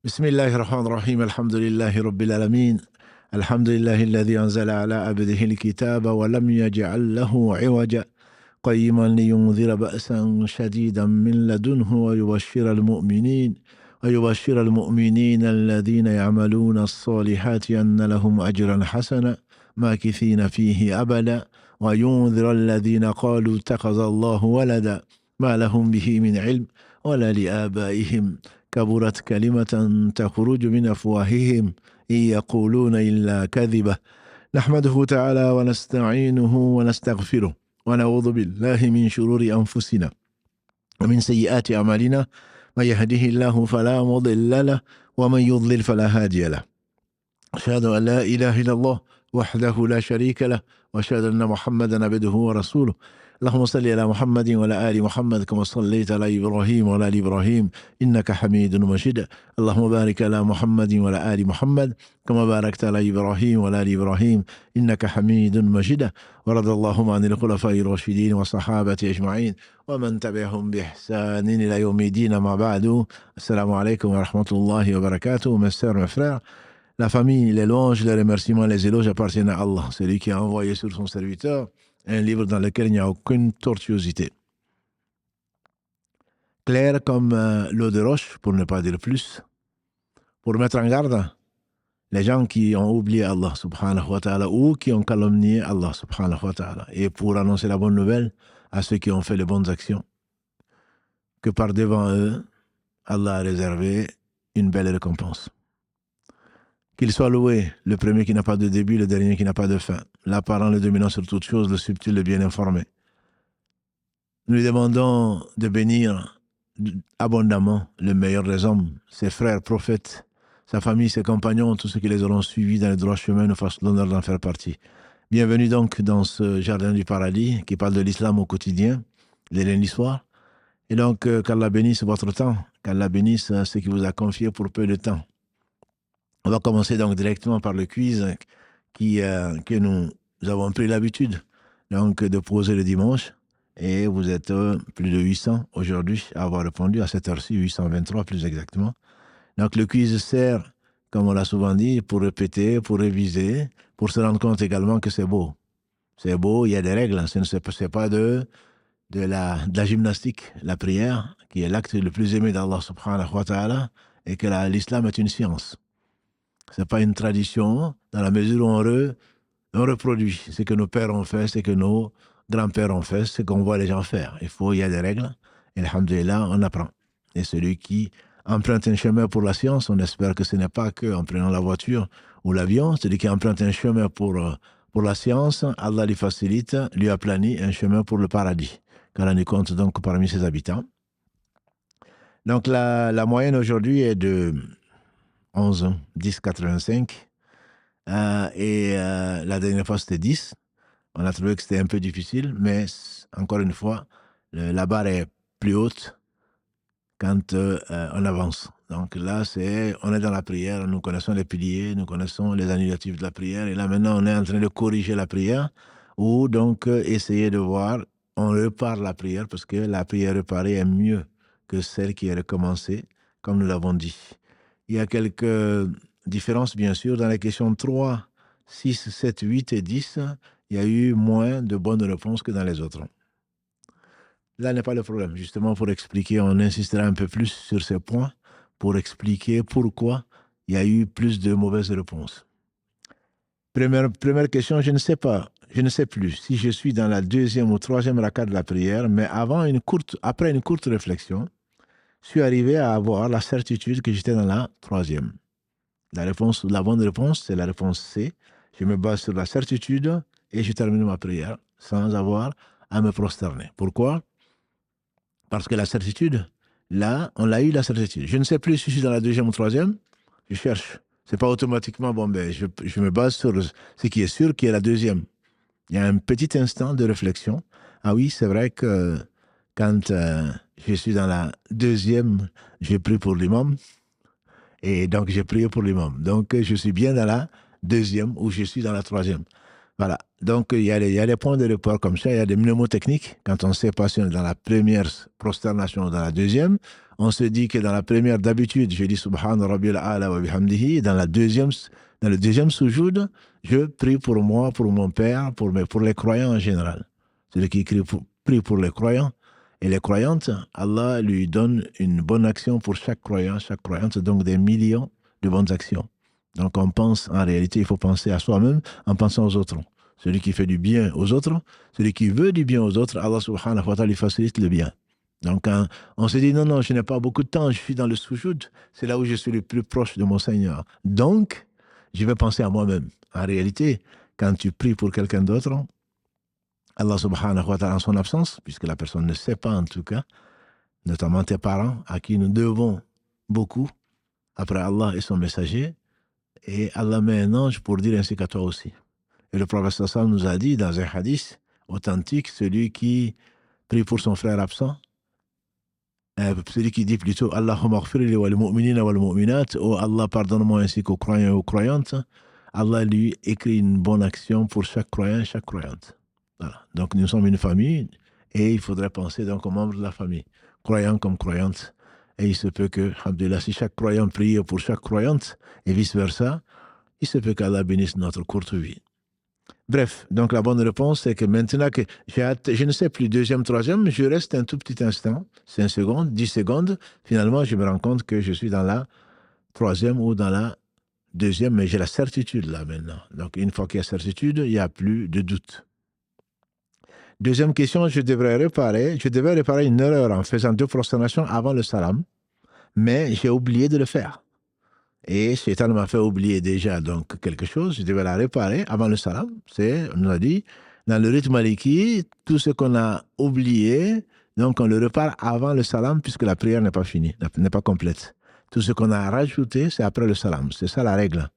بسم الله الرحمن الرحيم الحمد لله رب العالمين الحمد لله الذي أنزل على عبده الكتاب ولم يجعل له عوجا قيما لينذر بأسا شديدا من لدنه ويبشر المؤمنين الذين يعملون الصالحات أن لهم أجرا حسنا ماكثين فيه أبدا وينذر الذين قالوا اتخذ الله ولدا ما لهم به من علم ولا لآبائهم كبرت كلمة تخرج من أفواههم إن يقولون إلا كذبة نحمده تعالى ونستعينه ونستغفره ونعوذ بالله من شرور أنفسنا ومن سيئات أعمالنا من يهده الله فلا مضل له ومن يضلل فلا هادي له أشهد أن لا إله إلا الله وحده لا شريك له وأشهد أن محمدا عبده ورسوله اللهم صل على محمد وعلى آل محمد كما صليت على إبراهيم وعلى آل إبراهيم إنك حميد مجيد اللهم بارك على محمد وعلى آل محمد كما باركت على إبراهيم وعلى آل إبراهيم إنك حميد مجيد ورضي اللهم عن الخلفاء الراشدين والصحابة أجمعين ومن تبعهم بإحسان إلى يوم الدين ما بعد السلام عليكم ورحمة الله وبركاته mes sœurs, mes frères. La famille, les louanges, les remerciements, les éloges appartiennent à Allah. C'est lui qui a envoyé sur son serviteur un livre dans lequel il n'y a aucune tortuosité. Clair comme l'eau de roche, pour ne pas dire plus, pour mettre en garde les gens qui ont oublié Allah subhanahu wa ta'ala ou qui ont calomnié Allah subhanahu wa ta'ala, et pour annoncer la bonne nouvelle à ceux qui ont fait les bonnes actions, que par devant eux, Allah a réservé une belle récompense. Qu'il soit loué, le premier qui n'a pas de début, le dernier qui n'a pas de fin, l'apparent, le dominant sur toute chose, le subtil, le bien informé. Nous lui demandons de bénir abondamment le meilleur des hommes, ses frères, prophètes, sa famille, ses compagnons, tous ceux qui les auront suivis dans le droit chemin, nous fassent l'honneur d'en faire partie. Bienvenue donc dans ce jardin du paradis qui parle de l'islam au quotidien, les lundis soirs. Et donc, qu'Allah bénisse votre temps, qu'Allah bénisse ce qui vous a confié pour peu de temps. On va commencer donc directement par le quiz que nous avons pris l'habitude donc de poser le dimanche. Et vous êtes plus de 800 aujourd'hui à avoir répondu à cette heure-ci, 823 plus exactement. Donc le quiz sert, comme on l'a souvent dit, pour répéter, pour réviser, pour se rendre compte également que c'est beau. C'est beau, il y a des règles, ce n'est pas de la gymnastique, la prière, qui est l'acte le plus aimé d'Allah subhanahu wa ta'ala, et que l'islam est une science. Ce n'est pas une tradition, dans la mesure où on reproduit ce que nos pères ont fait, ce que nos grands-pères ont fait, ce qu'on voit les gens faire. Il y a des règles, et alhamdoulilah, on apprend. Et celui qui emprunte un chemin pour la science, on espère que ce n'est pas qu'en prenant la voiture ou l'avion, celui qui emprunte un chemin pour la science, Allah lui facilite, lui aplanit un chemin pour le paradis, car on y compte donc parmi ses habitants. Donc la moyenne aujourd'hui est de 11, 10, 85. La dernière fois, c'était 10. On a trouvé que c'était un peu difficile, mais encore une fois, la barre est plus haute quand on avance. Donc là, on est dans la prière, nous connaissons les piliers, nous connaissons les annulatifs de la prière, et là maintenant, on est en train de corriger la prière, ou donc essayer de voir, on répare la prière, parce que la prière réparée est mieux que celle qui est recommencée, comme nous l'avons dit. Il y a quelques différences, bien sûr. Dans les questions 3, 6, 7, 8 et 10, il y a eu moins de bonnes réponses que dans les autres. Là n'est pas le problème. Justement, pour expliquer, on insistera un peu plus sur ces points, pour expliquer pourquoi il y a eu plus de mauvaises réponses. Première question, je ne sais pas, je ne sais plus si je suis dans la deuxième ou troisième raka de la prière, mais après une courte réflexion, je suis arrivé à avoir la certitude que j'étais dans la troisième. La bonne réponse, c'est la réponse C. Je me base sur la certitude et je termine ma prière sans avoir à me prosterner. Pourquoi ? Parce que la certitude, là, on l'a eu la certitude. Je ne sais plus si je suis dans la deuxième ou troisième, je cherche. Ce n'est pas automatiquement, je me base sur ce qui est sûr, qui est la deuxième. Il y a un petit instant de réflexion. Ah oui, c'est vrai que quand je suis dans la deuxième, j'ai prié pour l'imam. Et donc, j'ai prié pour l'imam. Donc, je suis bien dans la deuxième ou je suis dans la troisième. Voilà. Donc, il y a les points de report comme ça, il y a des mnémotechniques. Quand on ne sait pas si on est dans la première prosternation ou dans la deuxième, on se dit que dans la première, d'habitude, je dis Subhan Rabbil A'la wa bihamdihi. Dans le deuxième sujoud, je prie pour moi, pour mon père, pour les croyants en général. Celui qui prie pour les croyants et les croyantes, Allah lui donne une bonne action pour chaque croyant, chaque croyante, donc des millions de bonnes actions. Donc, on pense, en réalité, il faut penser à soi-même en pensant aux autres. Celui qui fait du bien aux autres, celui qui veut du bien aux autres, Allah subhanahu wa ta'ala lui facilite le bien. Donc, on se dit, non, je n'ai pas beaucoup de temps, je suis dans le sujoud, c'est là où je suis le plus proche de mon Seigneur. Donc, je vais penser à moi-même. En réalité, quand tu pries pour quelqu'un d'autre, Allah subhanahu wa ta'ala en son absence, puisque la personne ne sait pas en tout cas, notamment tes parents, à qui nous devons beaucoup, après Allah et son messager, et Allah met un ange pour dire ainsi qu'à toi aussi. Et le prophète sallam nous a dit dans un hadith authentique, celui qui prie pour son frère absent, celui qui dit plutôt Allahumma aghfirli wal mu'minina wal mu'minat, oh Allah pardonne-moi ainsi qu'aux croyants et aux croyantes, Allah lui écrit une bonne action pour chaque croyant et chaque croyante. Voilà. Donc nous sommes une famille et il faudrait penser donc aux membres de la famille, croyants comme croyantes. Et il se peut que, alhamdoulilah, si chaque croyant prie pour chaque croyante et vice-versa, il se peut qu'Allah bénisse notre courte vie. Bref, donc la bonne réponse, c'est que maintenant que je ne sais plus, deuxième, troisième, je reste un tout petit instant, 5 secondes, 10 secondes. Finalement, je me rends compte que je suis dans la troisième ou dans la deuxième, mais j'ai la certitude là maintenant. Donc, une fois qu'il y a certitude, il n'y a plus de doute. Deuxième question, je devais réparer une erreur en faisant 2 prosternations avant le salam, mais j'ai oublié de le faire. Et Shaitan m'a fait oublier déjà donc quelque chose, je devais la réparer avant le salam. On nous a dit, dans le rythme maliki, tout ce qu'on a oublié, donc on le répare avant le salam puisque la prière n'est pas finie, n'est pas complète. Tout ce qu'on a rajouté, c'est après le salam. C'est ça la règle.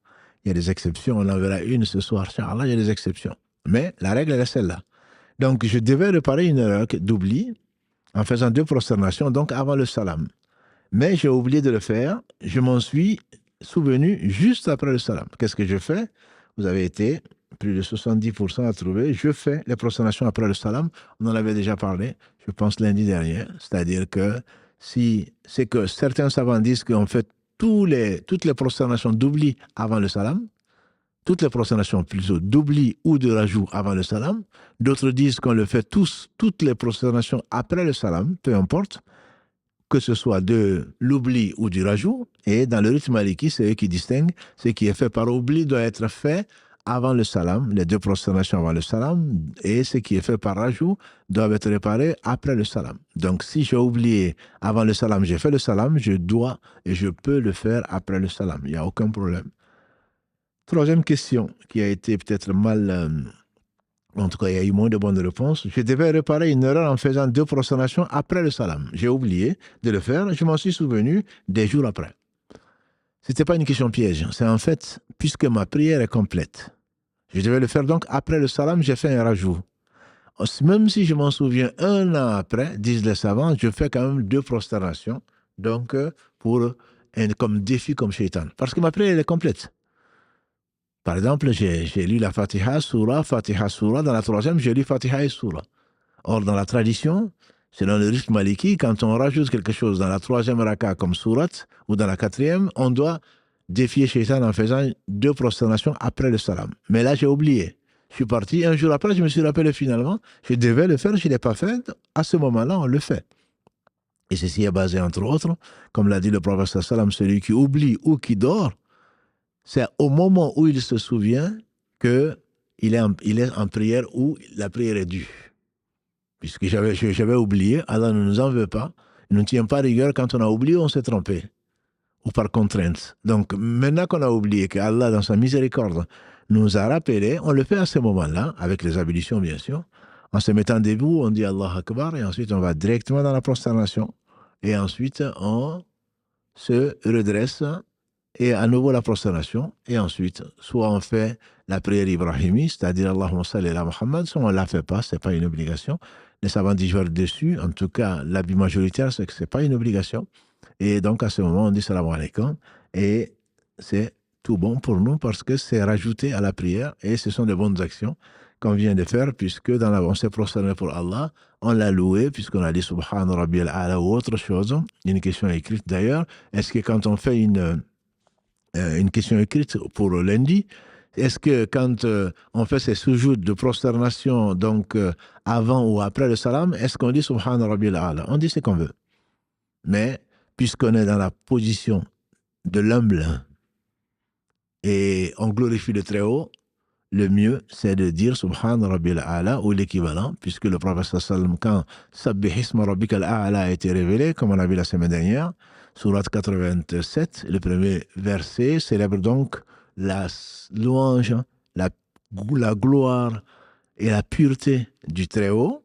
Il y a des exceptions, on en verra une ce soir. Inch'Allah, il y a des exceptions. Mais la règle, elle est celle-là. Donc je devais réparer une erreur d'oubli en faisant 2 prosternations, donc avant le salam. Mais j'ai oublié de le faire, je m'en suis souvenu juste après le salam. Qu'est-ce que je fais? Vous avez été plus de 70% à trouver. Je fais les prosternations après le salam. On en avait déjà parlé, je pense lundi dernier. C'est-à-dire que c'est que certains savants disent qu'on fait toutes les prosternations d'oubli avant le salam, toutes les prosternations plutôt d'oubli ou de rajout avant le salam. D'autres disent qu'on le fait toutes les prosternations après le salam, peu importe, que ce soit de l'oubli ou du rajout. Et dans le rythme maliki, c'est eux qui distinguent. Ce qui est fait par oubli doit être fait avant le salam, les 2 prosternations avant le salam, et ce qui est fait par rajout doit être réparé après le salam. Donc si j'ai oublié avant le salam, j'ai fait le salam, je dois et je peux le faire après le salam. Il n'y a aucun problème. Troisième question qui a été peut-être mal... En tout cas, il y a eu moins de bonnes réponses. Je devais réparer une erreur en faisant 2 prosternations après le salam. J'ai oublié de le faire. Je m'en suis souvenu des jours après. Ce n'était pas une question piège. C'est en fait, puisque ma prière est complète, je devais le faire donc après le salam, j'ai fait un rajout. Même si je m'en souviens un an après, disent les savants, je fais quand même 2 prosternations. Donc, comme défi, comme shaitan. Parce que ma prière est complète. Par exemple, j'ai lu la Fatiha, Surah. Dans la troisième, j'ai lu Fatiha et Surah. Or, dans la tradition, selon le rythme maliki, quand on rajoute quelque chose dans la troisième raka comme Surat ou dans la quatrième, on doit défier Shaitan en faisant 2 prosternations après le salam. Mais là, j'ai oublié. Je suis parti. Un jour après, je me suis rappelé finalement, je devais le faire, je ne l'ai pas fait. À ce moment-là, on le fait. Et ceci est basé, entre autres, comme l'a dit le prophète sallam, celui qui oublie ou qui dort, c'est au moment où il se souvient qu'il est en prière ou la prière est due. Puisque j'avais oublié, Allah ne nous en veut pas. Il ne tient pas rigueur quand on a oublié, on s'est trompé. Ou par contrainte. Donc maintenant qu'on a oublié que Allah, dans sa miséricorde, nous a rappelé, on le fait à ce moment-là, avec les ablutions bien sûr. En se mettant debout, on dit Allah Akbar et ensuite on va directement dans la prosternation. Et ensuite on se redresse et à nouveau la prosternation, et ensuite, soit on fait la prière ibrahimi, c'est-à-dire Allahumma salli ala Muhammad, soit on ne la fait pas, ce n'est pas une obligation. Les savants divergent dessus, en tout cas, l'avis majoritaire, c'est que ce n'est pas une obligation. Et donc, à ce moment, on dit salam alaikum, et c'est tout bon pour nous parce que c'est rajouté à la prière, et ce sont de bonnes actions qu'on vient de faire, puisque on s'est prosterné pour Allah, on l'a loué, puisqu'on a dit Subhana Rabbi al-A'la ou autre chose, une question écrite d'ailleurs. Est-ce que quand on fait une question écrite pour lundi, est-ce que quand on fait ces sujouds de prosternation, donc avant ou après le salam, est-ce qu'on dit Subhana Rabbi al-A'la? On dit ce qu'on veut. Mais puisqu'on est dans la position de l'humble et on glorifie le Très-Haut, le mieux, c'est de dire Subhan Rabbil A'la ou l'équivalent, puisque le prophète sallam, quand Sabbih Isma Rabbika al-A'la a été révélé, comme on a vu la semaine dernière, sourate 87, le premier verset célèbre donc la louange, la gloire et la pureté du Très-Haut,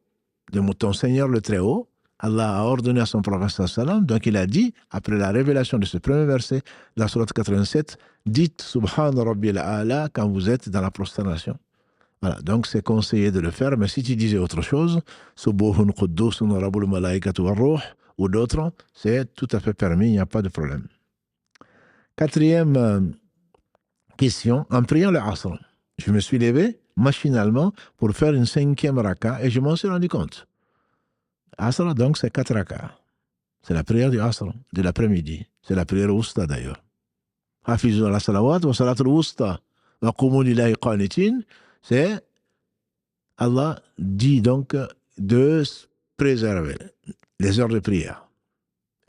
de ton Seigneur le Très-Haut. Allah a ordonné à son prophète sallam, donc il a dit, après la révélation de ce premier verset, la sourate 87, dites Subhan Rabbil A'la quand vous êtes dans la prosternation. Voilà, donc c'est conseillé de le faire, mais si tu disais autre chose, Subuhun Quddusun Rabbul Malaikatu War-Ruh, ou d'autres, c'est tout à fait permis, il n'y a pas de problème. Quatrième question, en priant le Asr, je me suis levé machinalement pour faire une 5e raka et je m'en suis rendu compte. Asr, donc, c'est 4 rakas. C'est la prière du Asr, de l'après-midi. C'est la prière Wusta d'ailleurs. Hafizu ala salawat wa salatul Wusta wa qumu lillahi qanitin. C'est, Allah dit donc de préserver les heures de prière.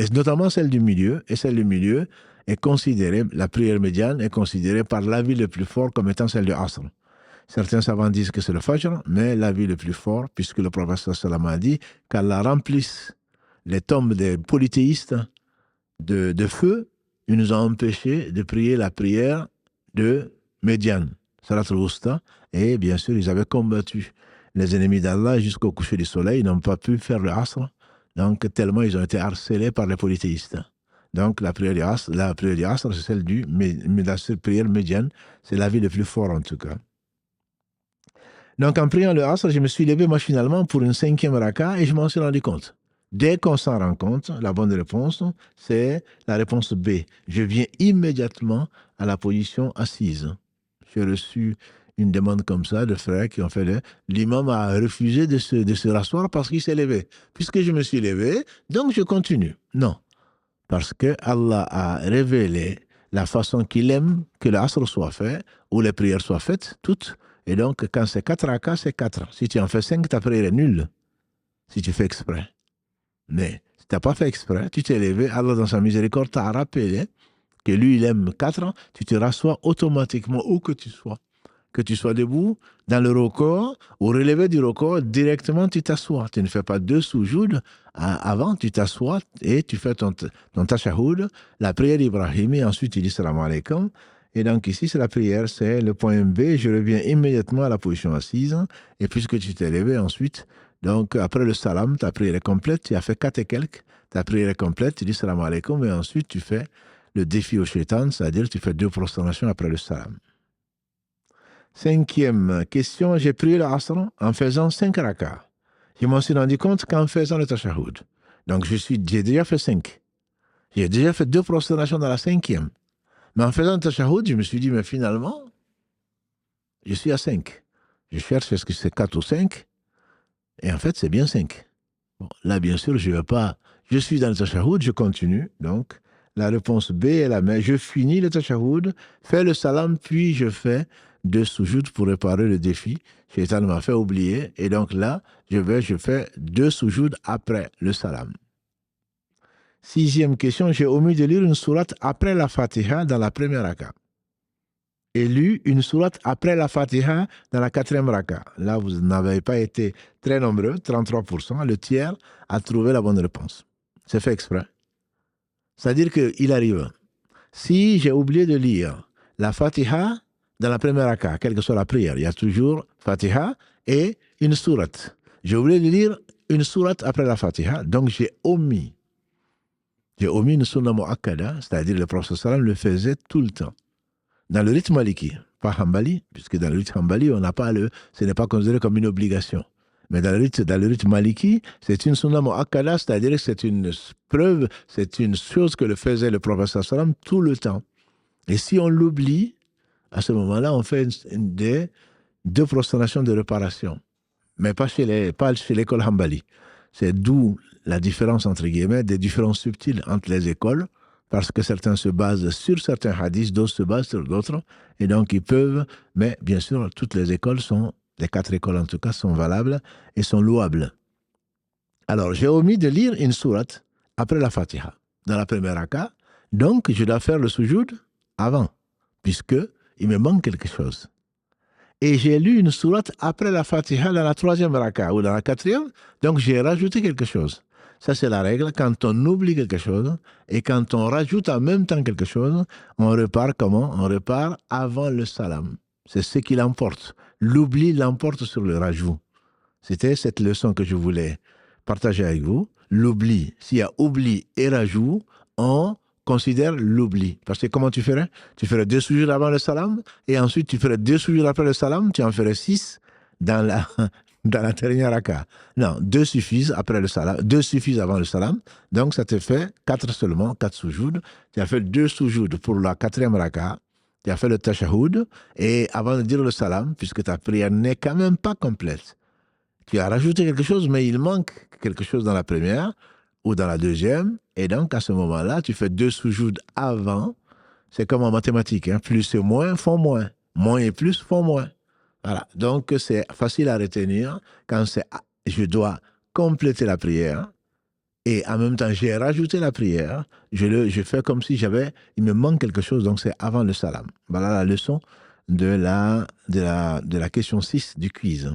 Et notamment celle du milieu. Et celle du milieu est considérée, la prière médiane est considérée par l'avis le plus fort comme étant celle du Asr. Certains savants disent que c'est le Fajr, mais l'avis le plus fort, puisque le prophète sallam a dit qu'Allah remplisse les tombes des polythéistes de feu, il nous a empêché de prier la prière de Médiane, Salat al-Wusta, et bien sûr, ils avaient combattu les ennemis d'Allah jusqu'au coucher du soleil, ils n'ont pas pu faire le Asr, donc tellement ils ont été harcelés par les polythéistes. Donc la prière du Asr, c'est celle la prière médiane, c'est l'avis le plus fort en tout cas. Donc, en priant le Asr, je me suis levé machinalement pour une 5e raka et je m'en suis rendu compte. Dès qu'on s'en rend compte, la bonne réponse, c'est la réponse B. Je viens immédiatement à la position assise. J'ai reçu une demande comme ça de frères qui ont fait l'imam a refusé de se rasseoir parce qu'il s'est levé. Puisque je me suis levé, donc je continue. Non. Parce que Allah a révélé la façon qu'il aime que l'Asr soit fait, ou les prières soient faites, toutes. Et donc, quand c'est 4 rakas, c'est 4. Si tu en fais 5, ta prière est nulle. Si tu fais exprès. Mais si tu n'as pas fait exprès, tu t'es levé, Allah dans sa miséricorde t'a rappelé que lui, il aime 4, tu te rassois automatiquement où que tu sois. Que tu sois debout, dans le roko, ou relevé du roko, directement tu t'assois. Tu ne fais pas 2 soujouds avant, tu t'assois et tu fais ton tashahoud, la prière d'Ibrahim, et ensuite tu dis salam alaikum. Et donc ici, c'est la prière, c'est le point B. Je reviens immédiatement à la position assise. Et puisque tu t'es levé ensuite, donc après le salam, ta prière est complète. Tu as fait 4 et quelques. Ta prière est complète. Tu dis salam alaikum. Et ensuite, tu fais le défi au shaitan, c'est-à-dire tu fais 2 prosternations après le salam. 5e question. J'ai prié le Asr en faisant 5 rakas. Je m'en suis rendu compte qu'en faisant le tashahoud. Donc j'ai déjà fait 5. J'ai déjà fait 2 prosternations dans la 5e. Mais en faisant le tashahoud, je me suis dit, mais finalement, je suis à 5. Je cherche est-ce que c'est 4 ou 5. Et en fait, c'est bien 5. Bon, là, bien sûr, je ne vais pas. Je suis dans le tashahoud, je continue. Donc, la réponse B est la même. Je finis le tashahoud, fais le salam, puis je fais 2 soujouds pour réparer le défi. Shaitan m'a fait oublier. Et donc là, je fais 2 soujouds après le salam. 6e question, j'ai omis de lire une sourate après la Fatiha dans la première raka. Et lu une sourate après la Fatiha dans la 4e raka. Là, vous n'avez pas été très nombreux, 33%. Le tiers a trouvé la bonne réponse. C'est fait exprès. C'est-à-dire qu'il arrive. Si j'ai oublié de lire la Fatiha dans la première raka, quelle que soit la prière, il y a toujours Fatiha et une sourate. J'ai oublié de lire une sourate après la Fatiha, donc j'ai omis. J'ai omis une sunna mu'akkada, c'est-à-dire le prophète sallam le faisait tout le temps. Dans le rite maliki, pas Hanbali, puisque dans le rite Hanbali, ce n'est pas considéré comme une obligation. Mais dans le rite maliki, c'est une sunna mu'akkada, c'est-à-dire que c'est une preuve, c'est une chose que le faisait le prophète sallam tout le temps. Et si on l'oublie, à ce moment-là, on fait des 2 prosternations de réparation. Mais pas chez l'école Hanbali. C'est d'où la différence, entre guillemets, des différences subtiles entre les écoles, parce que certains se basent sur certains hadiths, d'autres se basent sur d'autres, et donc ils peuvent, mais bien sûr, toutes les écoles sont, les 4 écoles en tout cas, sont valables et sont louables. Alors, j'ai omis de lire une sourate après la Fatiha, dans la première raka, donc je dois faire le sujoud avant, puisque il me manque quelque chose. Et j'ai lu une sourate après la Fatiha dans la 3e raka ou dans la 4e, donc j'ai rajouté quelque chose. Ça, c'est la règle. Quand on oublie quelque chose et quand on rajoute en même temps quelque chose, on repart comment? On repart avant le salam. C'est ce qui l'emporte. L'oubli l'emporte sur le rajout. C'était cette leçon que je voulais partager avec vous. L'oubli, s'il y a oubli et rajout, on considère l'oubli. Parce que comment tu ferais? Tu ferais 2 sujouds avant le salam, et ensuite tu ferais 2 sujouds après le salam, tu en ferais 6 dans la dernière raka. Non, 2 suffisent après le salam, 2 suffisent avant le salam, donc ça te fait 4 seulement, 4 sujouds. Tu as fait 2 sujouds pour la 4e raka, tu as fait le tashahoud, et avant de dire le salam, puisque ta prière n'est quand même pas complète, tu as rajouté quelque chose, mais il manque quelque chose dans la première ou dans la 2e, et donc à ce moment-là, tu fais 2 sujouds avant. C'est comme en mathématiques, hein. Plus et moins font moins. Moins et plus font moins. Voilà. Donc c'est facile à retenir quand je dois compléter la prière et en même temps j'ai rajouté la prière. Je fais comme si il me manque quelque chose, donc c'est avant le salam. Voilà la leçon de la question 6 du quiz.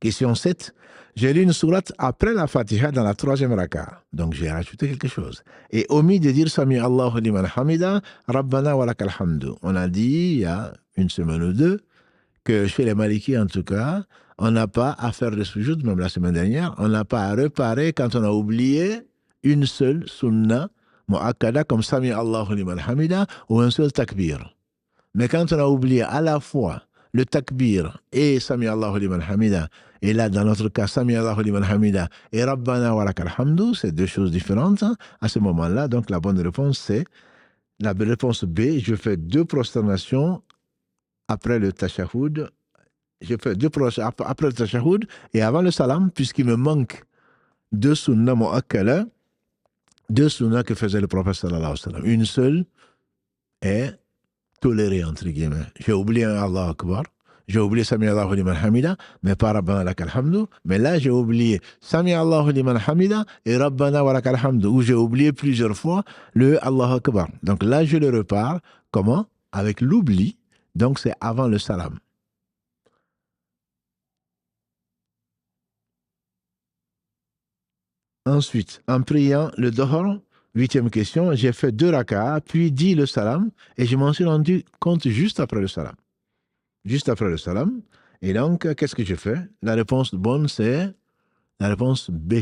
Question 7. J'ai lu une sourate après la Fatiha dans la 3e raka. Donc j'ai rajouté quelque chose. Et omis de dire Sami Allahu liman hamida, Rabbana wa lakal hamdu. On a dit il y a une semaine ou deux que chez les Malikis en tout cas, on n'a pas à faire de sujoud, même la semaine dernière, on n'a pas à réparer quand on a oublié une seule sunna mu'akkada comme Sami Allahu liman hamida ou un seul takbir. Mais quand on a oublié à la fois le takbir et Sami Allahu liman hamida, et là dans notre cas Sami Allahu liman hamida et Rabbana wa lakal hamdu, c'est 2 choses différentes. À ce moment-là, donc la bonne réponse c'est la réponse B. Je fais 2 prosternations après le tashahoud. Je fais 2 prosternations après le tashahoud et avant le salam, puisqu'il me manque 2 sunnah mu'akkala, 2 sunnahs que faisait le prophète sallallahu alayhi wa sallam. Une seule est toléré, entre guillemets. J'ai oublié un Allah Akbar, j'ai oublié Sami Allahu liman hamida, mais pas Rabbana lakal hamdu. Mais là, j'ai oublié Sami Allahu liman hamida et Rabbana wa lakal hamdu, où j'ai oublié plusieurs fois le Allah Akbar. Donc là, je le repars. Comment? Avec l'oubli. Donc c'est avant le salam. Ensuite, en priant le Dohor, 8e question, j'ai fait 2 raka'as, puis dit le salam, et je m'en suis rendu compte juste après le salam. Juste après le salam. Et donc, qu'est-ce que je fais? La réponse bonne, c'est la réponse B.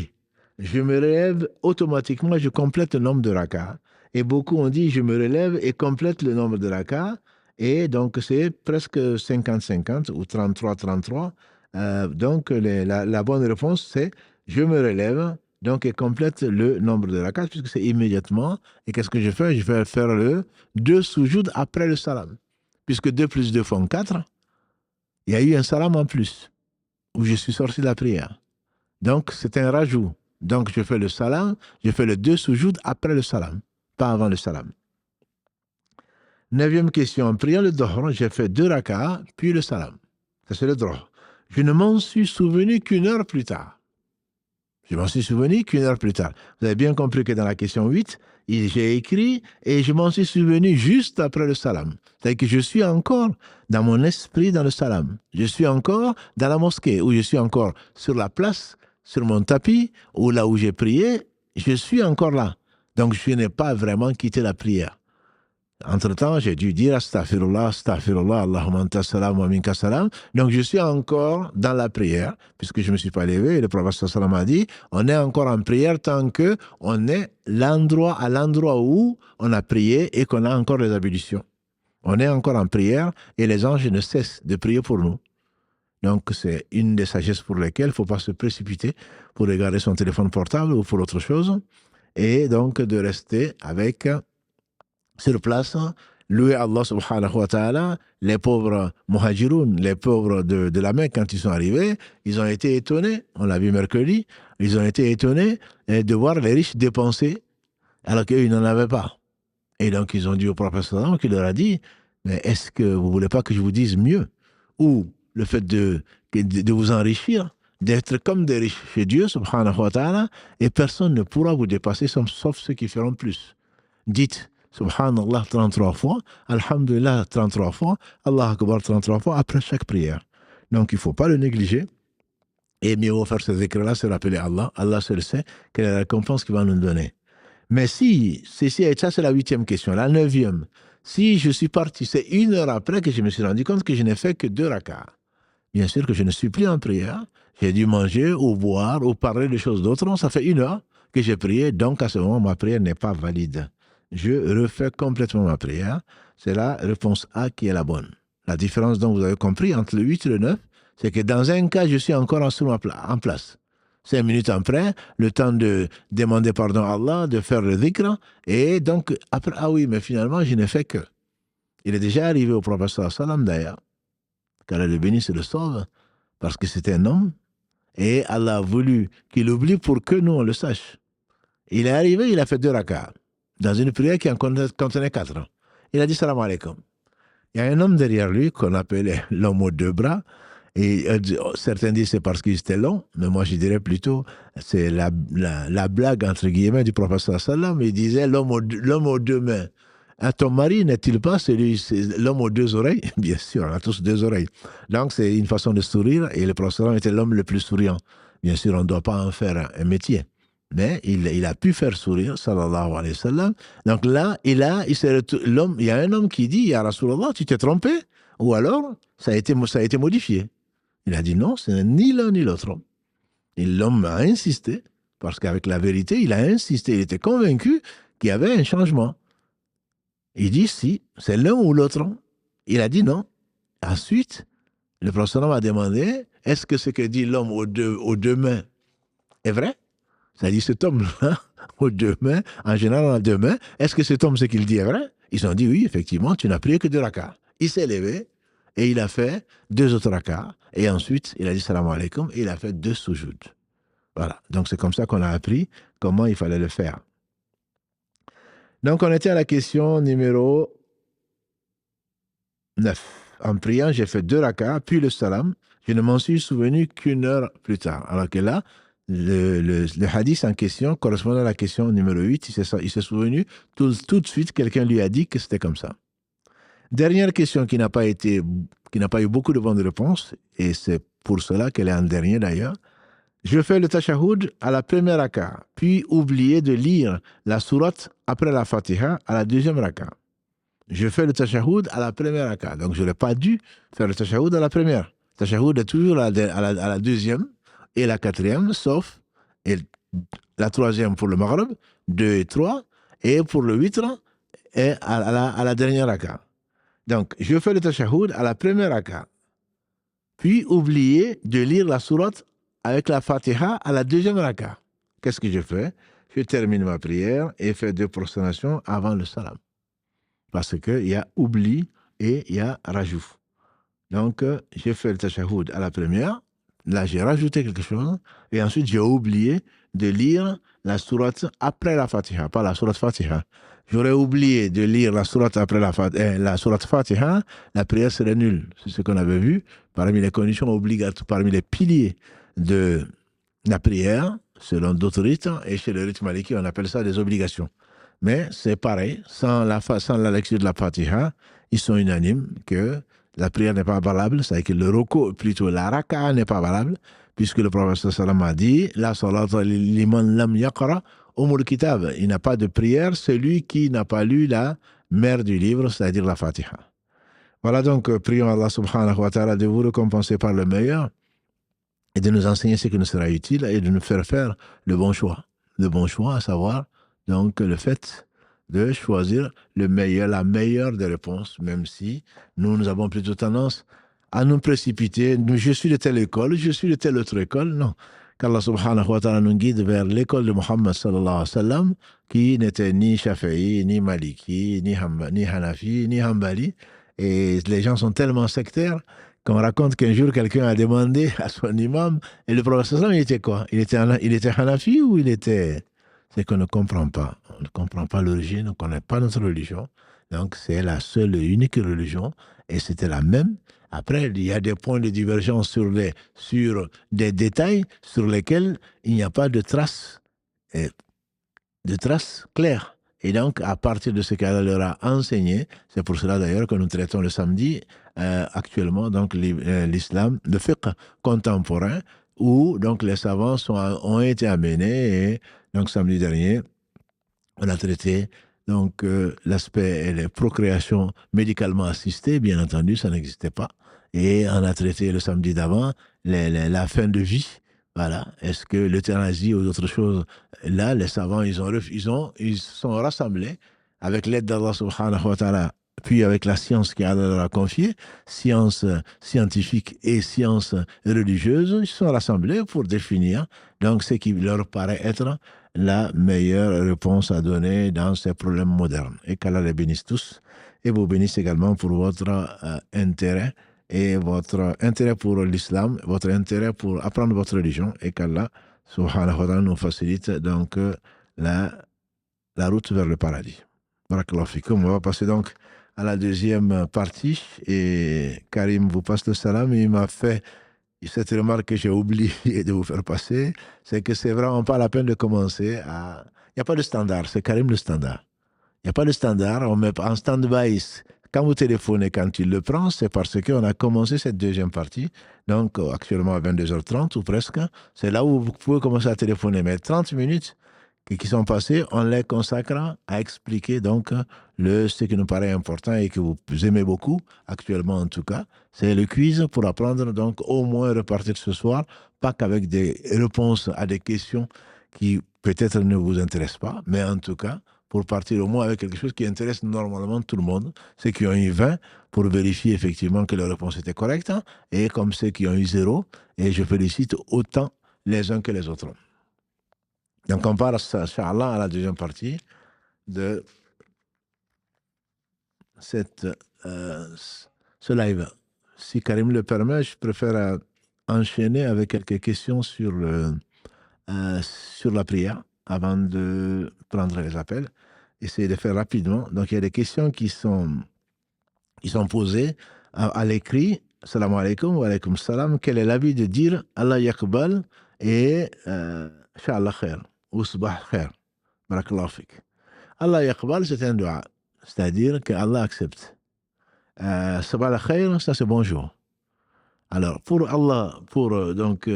Je me relève automatiquement, je complète le nombre de raka'as. Et beaucoup ont dit, je me relève et complète le nombre de raka'as. Et donc, c'est presque 50-50 ou 33-33. Donc, la bonne réponse, c'est je me relève, donc, et complète le nombre de raka'as, puisque c'est immédiatement. Et qu'est-ce que je fais? Je vais faire le 2 sujouds après le salam. Puisque 2 plus 2 font 4, il y a eu un salam en plus, où je suis sorti de la prière. Donc, c'est un rajout. Donc, je fais le salam, je fais le 2 sujouds après le salam, pas avant le salam. 9e question, en priant le dohr, j'ai fait 2 raka'as, puis le salam. Ça, c'est le dohr. Je ne m'en suis souvenu qu'une heure plus tard. Je m'en suis souvenu qu'une heure plus tard. Vous avez bien compris que dans la question 8, j'ai écrit et je m'en suis souvenu juste après le salam. C'est-à-dire que je suis encore dans mon esprit dans le salam. Je suis encore dans la mosquée, ou je suis encore sur la place, sur mon tapis, ou là où j'ai prié, je suis encore là. Donc je n'ai pas vraiment quitté la prière. Entre-temps, j'ai dû dire astaghfirullah, astaghfirullah, Allahumma anta salam wa minka salam. Donc, je suis encore dans la prière, puisque je ne me suis pas levé. Et le prophète sallam a dit, on est encore en prière tant qu'on est à l'endroit où on a prié et qu'on a encore les ablutions. On est encore en prière et les anges ne cessent de prier pour nous. Donc, c'est une des sagesses pour lesquelles il ne faut pas se précipiter pour regarder son téléphone portable ou pour autre chose. Et donc, de rester avec sur place, louer Allah subhanahu wa ta'ala, les pauvres muhajiroun, les pauvres de la Mecque, quand ils sont arrivés, ils ont été étonnés, on l'a vu mercredi, ils ont été étonnés de voir les riches dépenser alors qu'ils n'en avaient pas. Et donc ils ont dit au prophète sallallahu alayhi wa sallam, qui leur a dit, mais est-ce que vous ne voulez pas que je vous dise mieux? Ou le fait de vous enrichir, d'être comme des riches chez Dieu, subhanahu wa ta'ala, et personne ne pourra vous dépasser sauf ceux qui feront plus. Dites Subhanallah 33 fois, Alhamdulillah 33 fois, Allah Akbar 33 fois après chaque prière. Donc il ne faut pas le négliger. Et mieux vaut faire ce zikr-là, se rappeler Allah. Allah seul sait quelle est la récompense qu'il va nous donner. Mais si, ça c'est la 8e question, la 9e, si je suis parti, c'est 1 heure après que je me suis rendu compte que je n'ai fait que 2 rakats. Bien sûr que je ne suis plus en prière. J'ai dû manger ou boire ou parler de choses d'autres. Non, ça fait 1 heure que j'ai prié, donc à ce moment, ma prière n'est pas valide. Je refais complètement ma prière. C'est la réponse A qui est la bonne. La différence dont vous avez compris entre le 8 et le 9, c'est que dans un cas, je suis encore en place. 5 minutes après, le temps de demander pardon à Allah, de faire le dhikr, et donc après, ah oui, mais finalement, je n'ai fait que. Il est déjà arrivé au prophète sallallahu alayhi wa sallam d'ailleurs, qu'Allah le bénisse et le sauve, parce que c'était un homme, et Allah a voulu qu'il oublie pour que nous on le sache. Il est arrivé, il a fait 2 rakats, dans une prière qui en contenait 4. Il a dit salam alaikum. Il y a un homme derrière lui qu'on appelait l'homme aux 2 bras, et certains disent c'est parce qu'il était long, mais moi je dirais plutôt c'est la blague entre guillemets du prophète sallallahu alayhi wa sallam. Il disait l'homme aux 2 mains. Ah, ton mari n'est-il pas l'homme aux 2 oreilles? Bien sûr, on a tous 2 oreilles. Donc c'est une façon de sourire, et le prophète était l'homme le plus souriant. Bien sûr, on ne doit pas en faire un métier. Mais il a pu faire sourire, sallallahu alayhi wa sallam. Donc là, il y a un homme qui dit, ya Rasulallah, tu t'es trompé? Ou alors, ça a été modifié. Il a dit non, ce n'est ni l'un ni l'autre. Et l'homme a insisté, parce qu'avec la vérité, il a insisté, il était convaincu qu'il y avait un changement. Il dit si, c'est l'un ou l'autre. Il a dit non. Ensuite, le prophète a demandé, est-ce que ce que dit l'homme aux deux mains est vrai? C'est-à-dire cet homme-là, aux 2 mains, en général on a 2 mains, est-ce que cet homme, ce qu'il dit est vrai? Ils ont dit oui, effectivement, tu n'as prié que 2 rakats. Il s'est levé et il a fait 2 autres rakats. Et ensuite, il a dit salam alaikum et il a fait 2 sujouds. Voilà. Donc c'est comme ça qu'on a appris comment il fallait le faire. Donc on était à la question numéro 9. En priant, j'ai fait 2 rakats, puis le salam. Je ne m'en suis souvenu qu'1 heure plus tard. Alors que là, le hadith en question, correspondant à la question numéro 8, il s'est souvenu tout de suite, quelqu'un lui a dit que c'était comme ça. Dernière question qui n'a pas eu beaucoup de bonnes réponses, et c'est pour cela qu'elle est en dernier d'ailleurs. Je fais le tashahoud à la première raka, puis oublier de lire la sourate après la fatiha à la deuxième raka. Je fais le tashahoud à la première raka, donc je n'aurais pas dû faire le tashahoud à la première. Le tashahoud est toujours à la deuxième et la 4e, sauf la 3e pour le maghrib, 2 et 3, et pour le witr, et à la dernière raka. Donc, je fais le tashahoud à la première raka, puis oublier de lire la sourate avec la fatiha à la deuxième raka. Qu'est-ce que je fais? Je termine ma prière et fais 2 prosternations avant le salam. Parce qu'il y a oubli et il y a rajout. Donc, j'ai fait le tashahoud à la première. Là, j'ai rajouté quelque chose. Et ensuite, j'ai oublié de lire la sourate après la Fatiha, pas la sourate Fatiha. J'aurais oublié de lire la sourate après la sourate Fatiha, la prière serait nulle. C'est ce qu'on avait vu parmi les conditions obligatoires, parmi les piliers de la prière, selon d'autres rites. Et chez le rite maliki, on appelle ça des obligations. Mais c'est pareil, sans la lecture de la Fatiha, ils sont unanimes que la prière n'est pas valable, c'est-à-dire que le roko, plutôt la raka n'est pas valable, puisque le prophète sallam a dit la salata liman lam yaqra umul kitab. Il n'a pas de prière celui qui n'a pas lu la mère du livre, c'est-à-dire la Fatiha. Voilà donc, prions Allah subhanahu wa ta'ala de vous récompenser par le meilleur et de nous enseigner ce qui nous sera utile et de nous faire faire le bon choix. Le bon choix, à savoir donc le fait de choisir la meilleure des réponses, même si nous avons plutôt tendance à nous précipiter. Je suis de telle école, je suis de telle autre école. Non. qu'Allah subhanahu wa ta'ala nous guide vers l'école de Muhammad sallallahu alayhi wa sallam, qui n'était ni Shafi'i, ni Maliki, ni Hanafi, ni Hanbali. Et les gens sont tellement sectaires qu'on raconte qu'un jour, quelqu'un a demandé à son imam, et le prophète sallallahu alayhi wa sallam, il était quoi? Il était Hanafi ou il était... C'est qu'on ne comprend pas. On ne comprend pas l'origine, on ne connaît pas notre religion. Donc, c'est la seule et unique religion, et c'était la même. Après, il y a des points de divergence sur des détails sur lesquels il n'y a pas de traces claires. Et donc, à partir de ce qu'elle leur a enseigné, c'est pour cela d'ailleurs que nous traitons le samedi actuellement, donc l'islam, le fiqh contemporain, où donc les savants ont été amenés, et donc samedi dernier, on a traité donc l'aspect et les procréations médicalement assistées, bien entendu, ça n'existait pas. Et on a traité le samedi d'avant la fin de vie. Voilà. Est-ce que l'euthanasie ou d'autres choses, là, les savants, ils sont rassemblés avec l'aide d'Allah subhanahu wa ta'ala, puis avec la science qu'Allah leur a confiée, science scientifique et science religieuse, ils sont rassemblés pour définir donc ce qui leur paraît être la meilleure réponse à donner dans ces problèmes modernes. Et qu'Allah les bénisse tous et vous bénisse également pour votre intérêt et votre intérêt pour l'islam, votre intérêt pour apprendre votre religion, et qu'Allah subhanahu wa ta'ala nous facilite donc la route vers le paradis. Barakallahu fikum. On va passer donc à la deuxième partie, et Karim vous passe le salam. Il m'a fait cette remarque que j'ai oublié de vous faire passer, c'est que c'est vraiment pas la peine de commencer à... Il n'y a pas de standard, c'est Karim le standard. Il n'y a pas de standard, on met en stand-by. Quand vous téléphonez, quand il le prend, c'est parce qu'on a commencé cette deuxième partie, donc actuellement à 22h30 ou presque. C'est là où vous pouvez commencer à téléphoner. Mais 30 minutes qui sont passées, on les consacre à expliquer donc ce qui nous paraît important et que vous aimez beaucoup, actuellement en tout cas. C'est le quiz pour apprendre, donc au moins repartir ce soir, pas qu'avec des réponses à des questions qui peut-être ne vous intéressent pas, mais en tout cas, pour partir au moins avec quelque chose qui intéresse normalement tout le monde, ceux qui ont eu 20, pour vérifier effectivement que leur réponse était correcte, hein, et comme ceux qui ont eu 0, et je félicite autant les uns que les autres. Donc on part, Inch'Allah, à la deuxième partie de ce live. Si Karim le permet, je préfère enchaîner avec quelques questions sur la prière avant de prendre les appels. Essayer de faire rapidement. Donc il y a des questions qui sont posées à l'écrit. Salam alaikum wa alaikum salam. Quel est l'avis de dire Allah yakbal et Inch'Allah khair ou Subah khair. Barakallahu fik. Allah yakbal, c'est un dua. C'est-à-dire que Allah accepte. Sabah khair, ça c'est bonjour. Alors, pour Allah, donc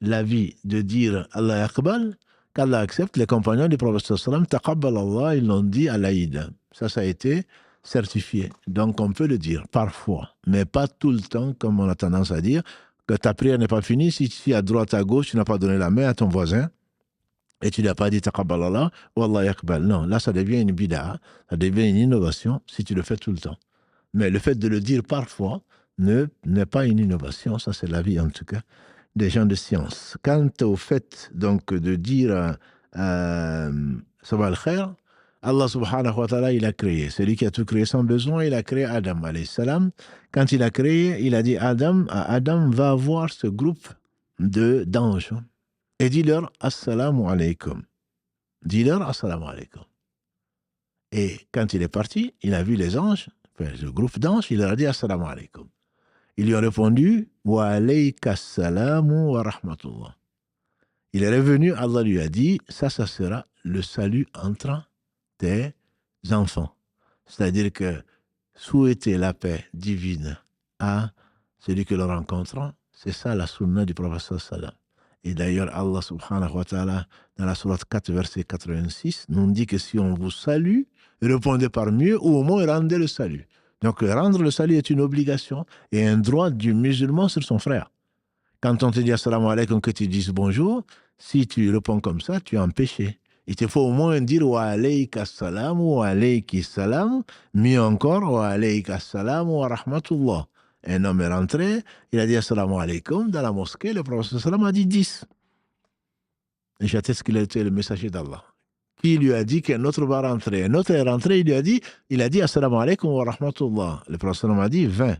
l'avis de dire Allah yakbal, qu'Allah accepte, les compagnons du prophète sallam, taqabbal Allah, ils l'ont dit à l'Aïd. Ça a été certifié. Donc, on peut le dire parfois, mais pas tout le temps, comme on a tendance à dire, que ta prière n'est pas finie. Si tu es à droite, à gauche, tu n'as pas donné la main à ton voisin, et tu n'as pas dit taqabbal Allah, ou Allah yakbal. Non, là, ça devient une bid'a, ça devient une innovation si tu le fais tout le temps. Mais le fait de le dire parfois n'est pas une innovation, ça c'est l'avis en tout cas des gens de science. Quant au fait donc de dire Sabah al-Khair, Allah subhanahu wa ta'ala, il a créé. C'est lui qui a tout créé sans besoin, il a créé Adam alayhi salam. Quand il a créé, il a dit Adam, va voir ce groupe d'anges et dis-leur Assalamu alaikum. Dis-leur Assalamu alaikum. Et quand il est parti, il a vu les anges, le groupe d'anges, il leur a dit Assalamu alaikum. Ils lui ont répondu Wa alayka salamu wa rahmatullah. Il est revenu, Allah lui a dit ça sera le salut entre tes enfants. C'est-à-dire que souhaiter la paix divine à celui que l'on rencontre, c'est ça la sunna du prophète sallam. Et d'ailleurs, Allah subhanahu wa ta'ala, dans la sourate 4, verset 86, nous dit que si on vous salue, répondez par mieux ou au moins rendez le salut. Donc, rendre le salut est une obligation et un droit du musulman sur son frère. Quand on te dit assalamu alaikum, que tu dises bonjour, si tu réponds comme ça, tu es en péché. Il te faut au moins dire wa alayka salam ou wa alayki salam, mieux encore wa alayka salam wa rahmatullah. Un homme est rentré, il a dit assalamu alaikum dans la mosquée, le prophète sallam a dit 10. J'atteste qu'il était le messager d'Allah. Qui lui a dit qu'un autre va rentrer. Un autre est rentré, il a dit Assalamu alaikum wa rahmatullah. Le prophète a dit 20.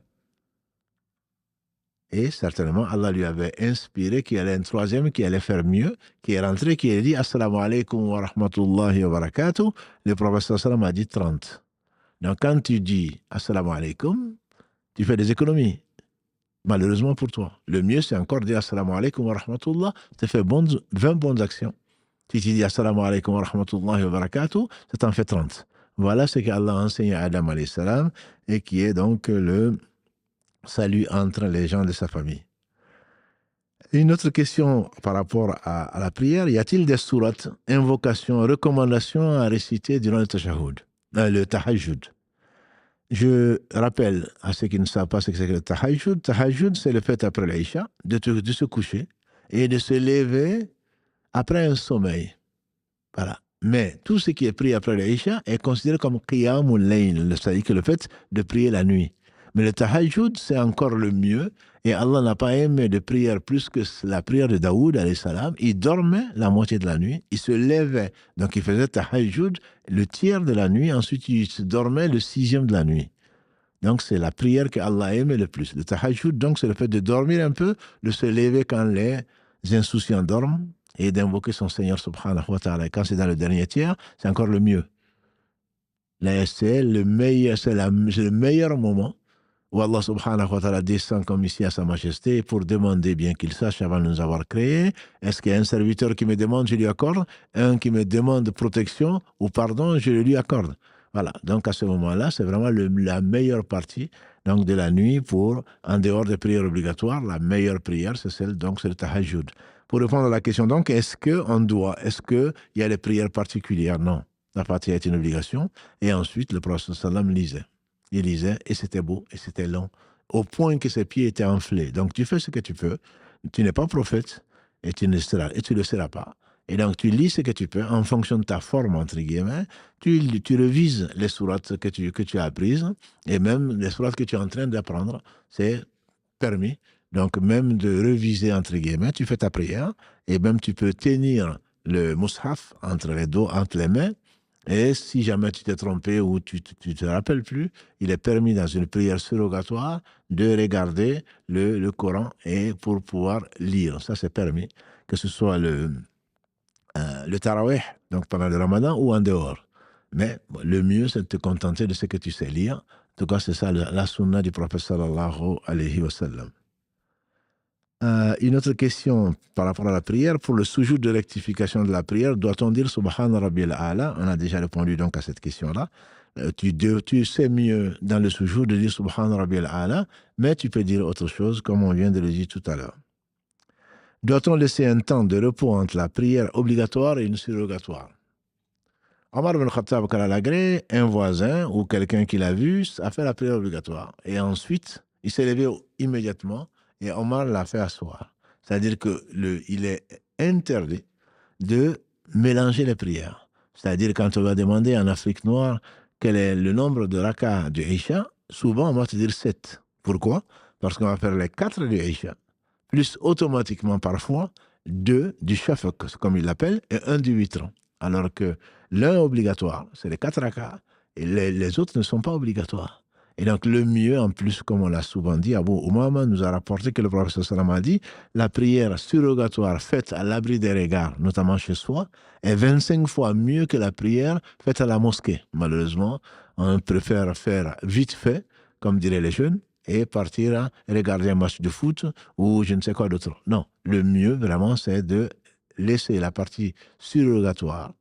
Et certainement, Allah lui avait inspiré qu'il y allait un troisième qui allait faire mieux, qui est rentré, qui a dit Assalamu alaikum wa rahmatullahi wa barakatuh. Le prophète a dit 30. Donc quand tu dis Assalamu alaikum, tu fais des économies. Malheureusement pour toi. Le mieux, c'est encore dire Assalamu alaikum wa rahmatullah. Tu fais 20 bonnes actions. Si tu dis Assalamu alaikum wa rahmatullahi wa barakatuh, ça t'en fait 30. Voilà ce qu'Allah a enseigné à Adam alayhi salam et qui est donc le salut entre les gens de sa famille. Une autre question par rapport à la prière, y a-t-il des sourates, invocations, recommandations à réciter durant le tahajjud? Je rappelle à ceux qui ne savent pas ce que c'est que le tahajjud. Tahajjud, c'est le fait après l'Aïcha de se coucher et de se lever après un sommeil. Voilà. Mais tout ce qui est prié après l'Aïcha est considéré comme qiyamul layl, c'est-à-dire que le fait de prier la nuit. Mais le tahajjud, c'est encore le mieux. Et Allah n'a pas aimé de prière plus que la prière de Daoud, alayhi salam. Il dormait la moitié de la nuit, il se levait. Donc il faisait tahajjud le tiers de la nuit, ensuite il se dormait le 6e de la nuit. Donc c'est la prière que Allah aimait le plus. Le tahajjud, donc c'est le fait de dormir un peu, de se lever quand les insouciants dorment et d'invoquer son Seigneur subhanahu wa ta'ala. Et quand c'est dans le dernier tiers, c'est encore le mieux. Là, c'est le meilleur moment où Allah subhanahu wa ta'ala descend comme ici à sa majesté pour demander, bien qu'il sache avant de nous avoir créés, est-ce qu'il y a un serviteur qui me demande, je lui accorde, un qui me demande protection ou pardon, je le lui accorde. Voilà, donc à ce moment-là, c'est vraiment la meilleure partie donc, de la nuit pour, en dehors des prières obligatoires, la meilleure prière, c'est celle, donc c'est le tahajjud. Pour répondre à la question, donc, est-ce qu'il y a des prières particulières? Non, la partie est une obligation. Et ensuite, le prophète sallam lisait. Il lisait et c'était beau et c'était long, au point que ses pieds étaient enflés. Donc tu fais ce que tu peux, tu n'es pas prophète et tu ne le seras pas. Et donc tu lis ce que tu peux en fonction de ta forme, entre guillemets, tu revises les sourates que tu as apprises et même les sourates que tu es en train d'apprendre, c'est permis. Donc même de reviser, entre guillemets, tu fais ta prière et même tu peux tenir le mushaf entre les mains. Et si jamais tu t'es trompé ou tu ne te rappelles plus, il est permis dans une prière surrogatoire de regarder le Coran et pour pouvoir lire. Ça, c'est permis, que ce soit le tarawih, donc pendant le ramadan ou en dehors. Mais bon, le mieux, c'est de te contenter de ce que tu sais lire. En tout cas, c'est ça la sunna du prophète sallallahu alayhi wa sallam. Une autre question par rapport à la prière. Pour le sujoud de rectification de la prière, doit-on dire Subhana Rabbil A'la? On a déjà répondu donc à cette question-là. Tu sais mieux dans le sujoud de dire Subhana Rabbil A'la, mais tu peux dire autre chose comme on vient de le dire tout à l'heure. Doit-on laisser un temps de repos entre la prière obligatoire et une surrogatoire? Omar ibn Khattab Kalalagré, un voisin ou quelqu'un qui l'a vu, a fait la prière obligatoire. Et ensuite, il s'est levé immédiatement et Omar l'a fait asseoir. C'est-à-dire qu'il est interdit de mélanger les prières. C'est-à-dire quand on va demander en Afrique noire quel est le nombre de rakas du Isha, souvent on va te dire 7. Pourquoi? Parce qu'on va faire les 4 du Isha, plus automatiquement parfois 2 du Shafaq, comme il l'appelle, et 1 du witr. Alors que l'un est obligatoire, c'est les 4 rakas, et les autres ne sont pas obligatoires. Et donc le mieux, en plus, comme on l'a souvent dit, Abu Umama nous a rapporté que le prophète sallam a dit, la prière surrogatoire faite à l'abri des regards, notamment chez soi, est 25 fois mieux que la prière faite à la mosquée. Malheureusement, on préfère faire vite fait, comme diraient les jeunes, et partir à regarder un match de foot ou je ne sais quoi d'autre. Non, le mieux vraiment, c'est de laisser la partie surrogatoire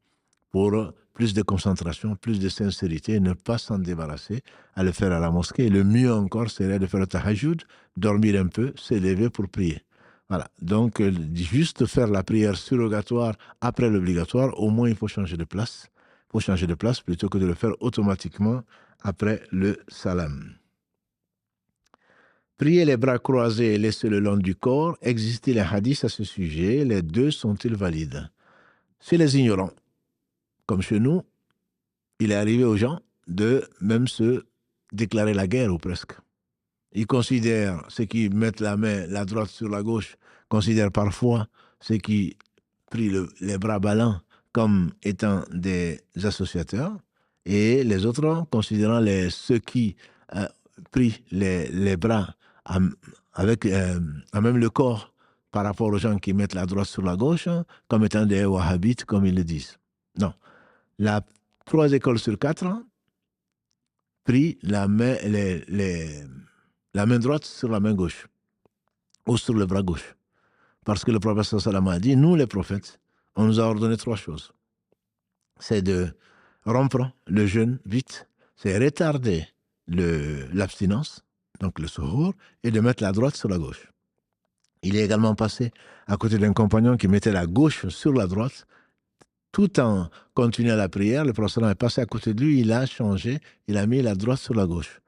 pour plus de concentration, plus de sincérité, ne pas s'en débarrasser, à le faire à la mosquée. Le mieux encore serait de faire le tahajjud, dormir un peu, s'élever pour prier. Voilà, donc juste faire la prière surrogatoire après l'obligatoire, au moins il faut changer de place. Il faut changer de place plutôt que de le faire automatiquement après le salam. Prier les bras croisés et laisser le long du corps, existe-t-il un hadith à ce sujet? Les deux sont-ils valides? Chez les ignorants, comme chez nous, il est arrivé aux gens de même se déclarer la guerre ou presque. Ils considèrent ceux qui mettent la droite sur la gauche, considèrent parfois ceux qui pris les bras ballants comme étant des associateurs, et les autres considérant ceux qui pris les bras avec même le corps par rapport aux gens qui mettent la droite sur la gauche comme étant des wahhabites, comme ils le disent. Non. 3 écoles sur 4 pris la main droite sur la main gauche ou sur le bras gauche. Parce que le prophète sallallahu a dit, nous les prophètes, on nous a ordonné 3 choses. C'est de rompre le jeûne vite, c'est retarder l'abstinence, donc le suhour, et de mettre la droite sur la gauche. Il est également passé à côté d'un compagnon qui mettait la gauche sur la droite, tout en continuant la prière. Le prophète est passé à côté de lui, il a changé, il a mis la droite sur la gauche.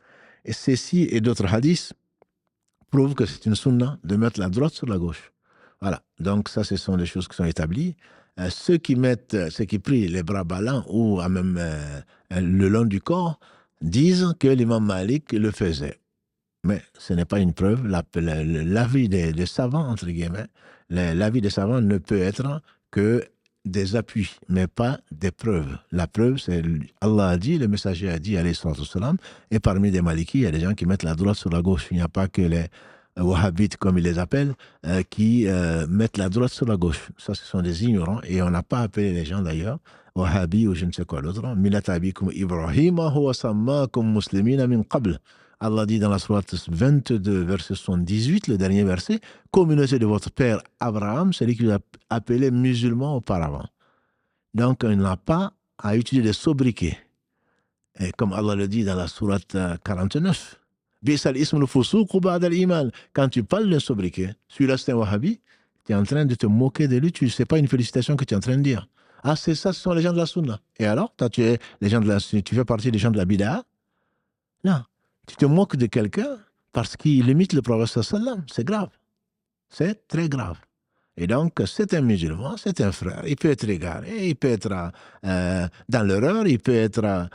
Et ceci et d'autres hadiths prouvent que c'est une sunna de mettre la droite sur la gauche. Voilà, donc ça, ce sont des choses qui sont établies. Ceux qui prient les bras ballants ou même le long du corps disent que l'imam Malik le faisait. Mais ce n'est pas une preuve. L'avis des savants, entre guillemets, l'avis des savants ne peut être que des appuis, mais pas des preuves. La preuve, c'est Allah a dit, le messager a dit, alayhi salatu wassalam, et parmi les Malikis, il y a des gens qui mettent la droite sur la gauche. Il n'y a pas que les wahhabites, comme ils les appellent, qui mettent la droite sur la gauche. Ça, ce sont des ignorants, et on n'a pas appelé les gens d'ailleurs wahhabi ou je ne sais quoi d'autre. Millat abikum Ibrahima huwa sammakum muslimina min qabl. Allah dit dans la sourate 22, verset 78, le dernier verset, communauté de votre père Abraham, c'est lui qui l'a appelé musulman auparavant. Donc, on n'a pas à utiliser des sobriquets. Et comme Allah le dit dans la sourate 49, quand tu parles d'un sobriquet, celui-là c'est un wahhabi, tu es en train de te moquer de lui, c'est pas une félicitation que tu es en train de dire. Ah, c'est ça, ce sont les gens de la sunna. Et alors, toi, tu fais partie des gens de la bid'a? Non. Tu te moques de quelqu'un parce qu'il imite le prophète sallam. C'est grave. C'est très grave. Et donc, c'est un musulman, c'est un frère. Il peut être égaré, il peut être dans l'erreur, il peut être,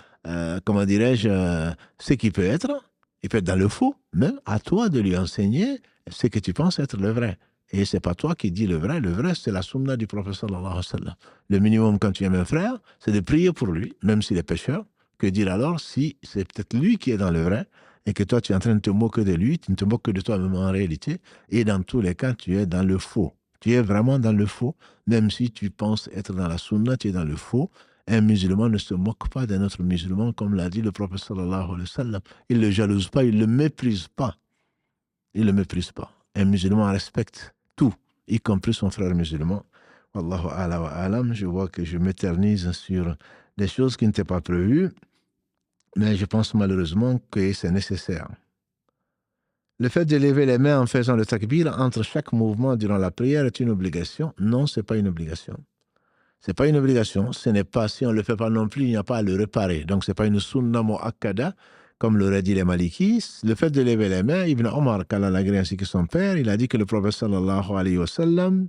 comment dirais-je, ce qu'il peut être. Il peut être dans le faux. Même à toi de lui enseigner ce que tu penses être le vrai. Et ce n'est pas toi qui dis le vrai. Le vrai, c'est la sunna du prophète sallallahu alayhi wa sallam. Le minimum quand tu aimes un frère, c'est de prier pour lui, même s'il est pécheur. Que dire alors si c'est peut-être lui qui est dans le vrai et que toi tu es en train de te moquer de lui, tu ne te moques que de toi-même en réalité, et dans tous les cas tu es dans le faux. Tu es vraiment dans le faux, même si tu penses être dans la sunna, tu es dans le faux. Un musulman ne se moque pas d'un autre musulman, comme l'a dit le prophète sallallahu alayhi wa sallam. Il ne le jalouse pas, il ne le méprise pas. Il ne le méprise pas. Un musulman respecte tout, y compris son frère musulman. Wallahu a'la wa a'lam. Je vois que je m'éternise sur des choses qui n'étaient pas prévues, mais je pense malheureusement que c'est nécessaire. Le fait de lever les mains en faisant le takbir entre chaque mouvement durant la prière est une obligation? Non, ce n'est pas une obligation. Ce n'est pas une obligation. Ce n'est pas, si on ne le fait pas non plus, il n'y a pas à le réparer. Donc, ce n'est pas une sunna mu'akkada, comme l'auraient dit les Malikis. Le fait de lever les mains, Ibn Omar, qu'Allah l'agrée ainsi que son père, il a dit que le prophète sallallahu alayhi wa sallam